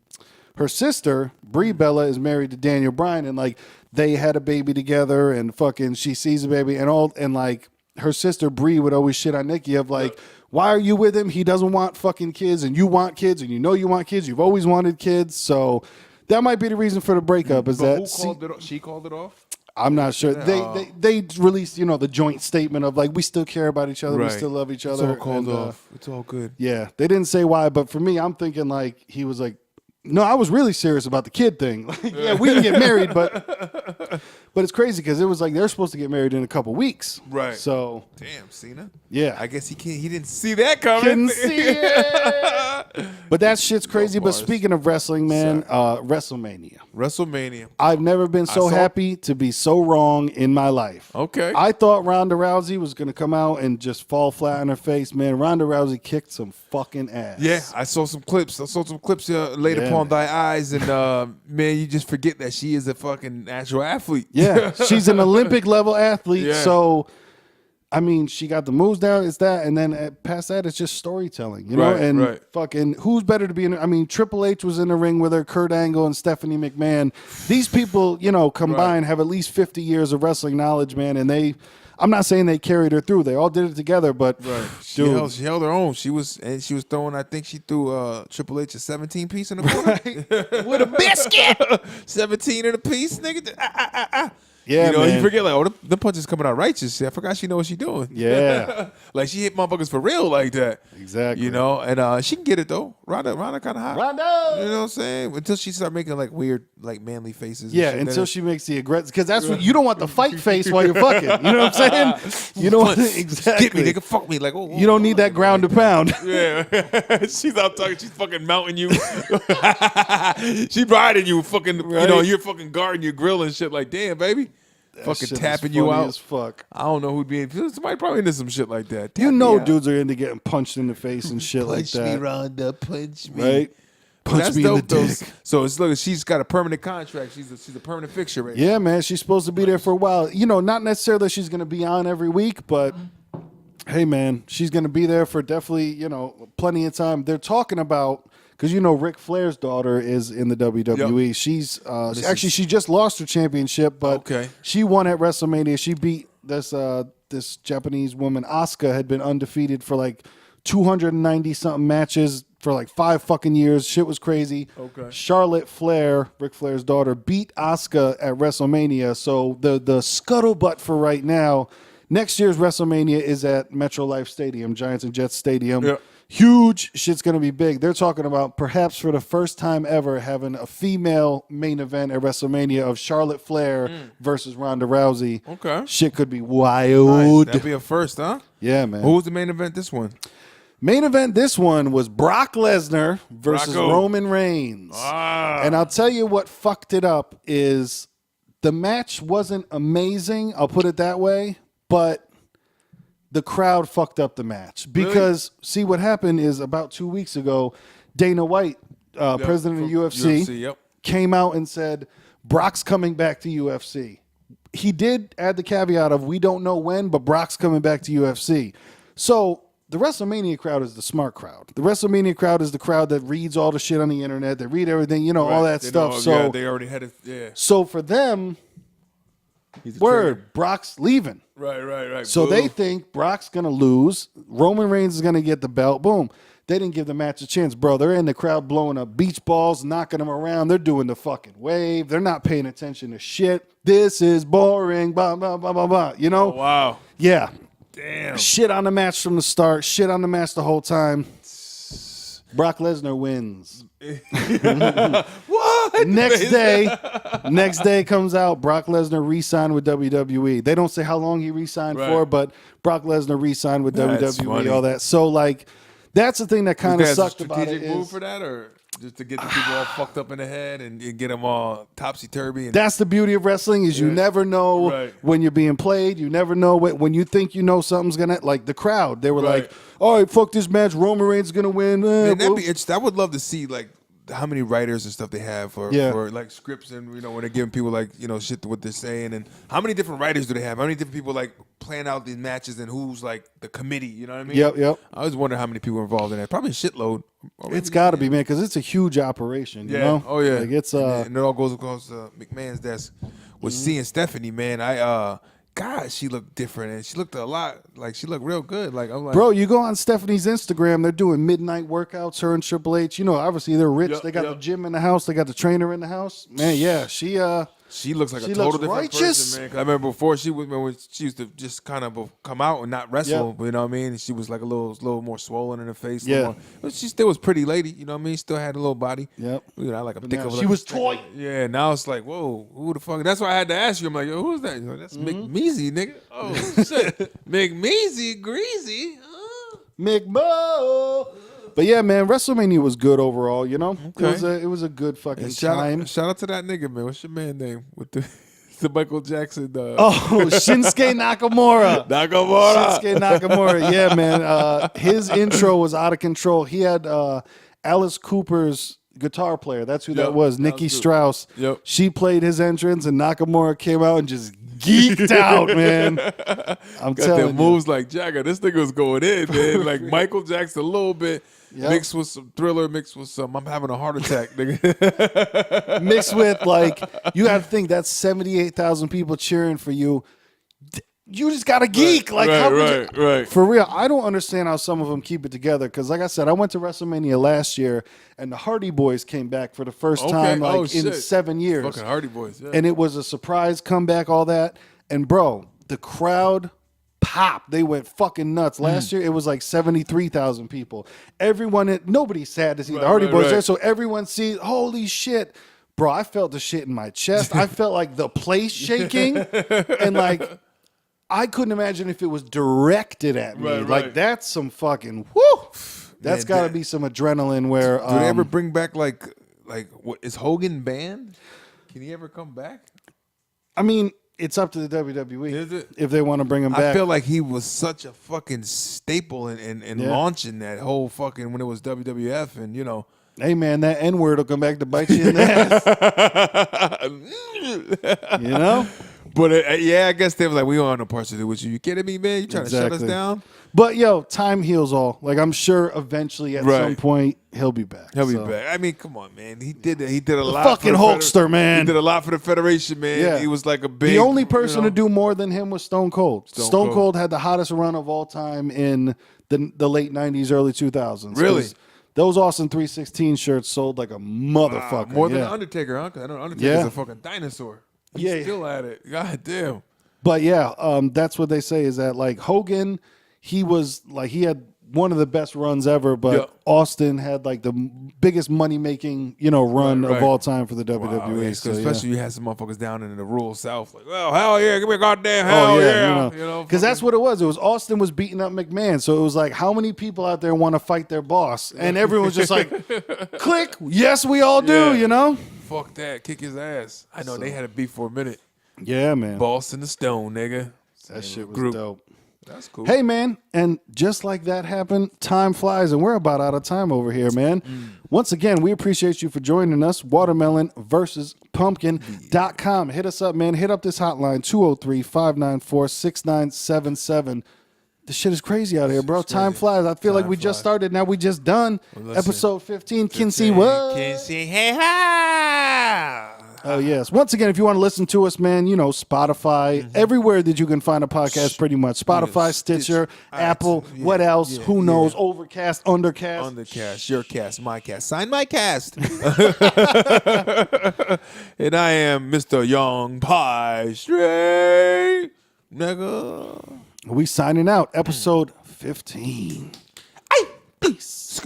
sister, Brie Bella, is married to Daniel Bryan. And, like, they had a baby together. And fucking she sees a baby. And like, her sister, Brie, would always shit on Nikki of, like, why are you with him? He doesn't want fucking kids. And you want kids. And you know you want kids. You've always wanted kids. So that might be the reason for the breakup. Is But that who called it off? She called it off? I'm not sure. They released, the joint statement of like, we still care about each other, we Right. still love each It's other. all called and, off. It's all good. Yeah, they didn't say why, but for me, I'm thinking like he was like, no, I was really serious about the kid thing. Like, yeah, we can get married, but it's crazy because it was like they're supposed to get married in a couple weeks. Right. So Damn, Cena. yeah, I guess he didn't see that coming. couldn't see it. But that shit's crazy. But bars. speaking of wrestling, man, WrestleMania. WrestleMania. I've never been so saw- happy to be so wrong in my life. Okay. I thought Ronda Rousey was going to come out and just fall flat on her face. Man, Ronda Rousey kicked some fucking ass. Yeah, I saw some clips. Laid Yeah, upon man. thy eyes, and man, you just forget that she is a fucking actual athlete. Yeah, she's an Olympic level athlete. Yeah. So, I mean, she got the moves down. It's that, and then past that, it's just storytelling, you know. Right, And right. fucking, who's better to be in? I mean, Triple H was in the ring with her, Kurt Angle and Stephanie McMahon. These people, combined, have at least 50 years of wrestling knowledge, man. And I'm not saying they carried her through. They all did it together, but She held her own. She was throwing. I think she threw Triple H a 17-piece in the corner with a biscuit. 17 in a piece, nigga. Yeah, you man. forget like, the punches coming out righteous. I forgot she know what she doing. Yeah. Like she hit motherfuckers for real like that. Exactly. And she can get it though. Ronda kind of hot. Ronda! You know what I'm saying? Until she start making like weird, like manly faces. Yeah, and shit. until she makes the aggressive, because that's what you don't want the fight face while you're fucking. You know what I'm saying? You don't want exactly. Get me, nigga. Fuck me. Like, oh, You don't need that ground to pound. Yeah, she's out talking. She's fucking mounting you. She riding you, fucking. Right. You're fucking guarding your grill and shit. Like, damn, baby, fucking Shit is tapping you funny out. as fuck. I don't know who'd be. Somebody probably into some shit like that. You Tap know, me out. dudes are into getting punched in the face and shit like Punch me, that, Rhonda. Punch me. right? Punch That's me in the dope, though. dick. So it's look. She's got a permanent contract. She's a permanent fixture right now. Yeah, man, she's supposed to be there for a while. Not necessarily that she's going to be on every week, but hey, man, she's going to be there for definitely, plenty of time. They're talking about. Because Ric Flair's daughter is in the WWE. Yep. She's she just lost her championship, but Okay. she won at WrestleMania. She beat this Japanese woman. Asuka had been undefeated for like 290 something matches for like 5 fucking years. Shit was crazy. Okay. Charlotte Flair, Ric Flair's daughter, beat Asuka at WrestleMania. So the scuttlebutt for right now, next year's WrestleMania is at MetLife Stadium, Giants and Jets Stadium. Yep. Huge. Shit's going to be big. They're talking about perhaps for the first time ever having a female main event at WrestleMania of Charlotte Flair versus Ronda Rousey. Okay. Shit could be Nice. wild. That'd be a first, huh? Yeah, man. Who was the main event? This one. Main event this one was Brock Lesnar versus Brocco. Roman Reigns. And I'll tell you what fucked it up is the match wasn't amazing, I'll put it that way, but the crowd fucked up the match. Because, see, what happened is about 2 weeks ago, Dana White, president of UFC, Yep. came out and said, Brock's coming back to UFC. He did add the caveat of, we don't know when, but Brock's coming back to UFC. So the WrestleMania crowd is the smart crowd. The WrestleMania crowd is the crowd that reads all the shit on the internet. They read everything, all that They stuff. know- So, yeah, they already had it. Yeah. so for them, He's a traitor. word, Brock's leaving. Right. So Boo. they think Brock's going to lose. Roman Reigns is going to get the belt. Boom. They didn't give the match a chance, bro. They're in the crowd blowing up beach balls, knocking them around. They're doing the fucking wave. They're not paying attention to shit. This is boring, blah, blah, blah, blah, blah. Oh, wow. Yeah. Damn. Shit on the match from the start. Shit on the match the whole time. Brock Lesnar wins. What? Next day comes out, Brock Lesnar re-signed with WWE. They don't say how long he re-signed Right. for, but Brock Lesnar re-signed with That's WWE, funny. all that. So, like, That's the thing that kind of Is that a sucked about it. strategic move for that, or just to get the people all fucked up in the head and get them all topsy-turvy? That's the beauty of wrestling is you never know when you're being played. You never know when you think you know something's going to, like the crowd. They were like, all right, fuck this match. Roman Reigns is going to win. Man, that'd be interesting. I would love to see, like, how many writers and stuff they have for like scripts and when they're giving people like shit to what they're saying, and how many different writers do they have? How many different people like plan out these matches, and who's like the committee? You know what I mean? Yep. I always wonder how many people are involved in that. Probably a shitload. It's got to be, man, because it's a huge operation. You know? Oh yeah. Like it's and it all goes across McMahon's desk. With seeing Stephanie, man, God, she looked different, and she looked a lot like she looked real good. Like I'm like, bro, you go on Stephanie's Instagram, they're doing midnight workouts. Her and Triple H, obviously they're rich. They got the gym in the house. They got the trainer in the house. Man, yeah, she looks like a total different person, man. 'Cause I remember before she used to just kind of come out and not wrestle. You know what I mean? And she was like a little more swollen in her face. Yeah, but she still was pretty lady. You know what I mean? Still had a little body. Yep. Like a thick. She was toy. Yeah. Now it's like, whoa, who the fuck? That's why I had to ask you. I'm like, yo, who's that? That's McMeasy, nigga. Oh shit, McMeasy, greasy. McMo. But yeah, man, WrestleMania was good overall. It was a good fucking time. Shout out to that nigga, man. What's your man name with the Michael Jackson? Shinsuke Nakamura. Shinsuke Nakamura. Yeah, man. His intro was out of control. He had Alice Cooper's guitar player. That's who that was. Nikki Strauss. Yep. She played his entrance, and Nakamura came out and just geeked out, man. I'm telling you. Moves like Jagger. This nigga was going in, man. Like Michael Jackson a little bit. Yep. Mixed with some Thriller, mixed with some I'm having a heart attack, nigga. Mixed with, like, you got to think that's 78,000 people cheering for you. You just got to geek. Right. For real, I don't understand how some of them keep it together. Because, like I said, I went to WrestleMania last year, and the Hardy Boys came back for the first time in 7 years. Fucking Hardy Boys, yeah. And it was a surprise comeback, all that. And, bro, the crowd popped. They went fucking nuts. Last year, it was like 73,000 people. Nobody's sad to see the Hardy Boys there, so everyone sees, holy shit. Bro, I felt the shit in my chest. I felt like the place shaking. And, like, I couldn't imagine if it was directed at me. Like, that's some fucking, whoo. That's got to be some adrenaline where. Do they ever bring back, like what, is Hogan banned? Can he ever come back? I mean, it's up to the WWE. Is it? If they want to bring him back. I feel like he was such a fucking staple in launching that whole fucking, when it was WWF and, Hey, man, that N-word will come back to bite you in the ass. But, I guess they were like, we don't have no parts to do with you. You kidding me, man? You trying to shut us down? But, time heals all. Like, I'm sure eventually at some point he'll be back. He'll be back. I mean, come on, man. He did a lot. Fucking Hulkster, man. He did a lot for the Federation, man. Yeah. He was like a big. The only person to do more than him was Stone Cold. Stone Cold had the hottest run of all time in the late 90s, early 2000s. Really? Those Austin 316 shirts sold like a motherfucker. More than the Undertaker, huh? Because I know Undertaker's a fucking dinosaur. He's still at it. God damn. But that's what they say is that, like, Hogan, he had one of the best runs ever, but Austin had like the biggest money making run of all time for the WWE. Yeah, so especially you had some motherfuckers down in the rural South, like, well, hell yeah, give me a goddamn hell yeah, because that's what it was. It was Austin was beating up McMahon, so it was like, how many people out there want to fight their boss? And everyone was just like, click, yes, we all do. Fuck that, kick his ass. I know they had a beef for a minute. Yeah, man. Boss in the Stone, nigga. That shit was dope. That's cool. Hey, man, and just like that happened, time flies, and we're about out of time over here, man. Once again, we appreciate you for joining us. Watermelon versus Pumpkin.com. Hit us up, man. Hit up this hotline, 203-594-6977. This shit is crazy out here, bro. Time flies. I feel like we just started. Now we just done. Episode 15. Kinsey, what? Kinsey, hey, ha! Oh, yes. Once again, if you want to listen to us, man, Spotify, everywhere that you can find a podcast, pretty much. Spotify, Stitcher, Apple, what else? Who knows? Overcast, Undercast. Undercast, your cast, my cast. Sign my cast. And I am Mr. Young Pie Straight, nigga. We signing out. Episode 15. Peace.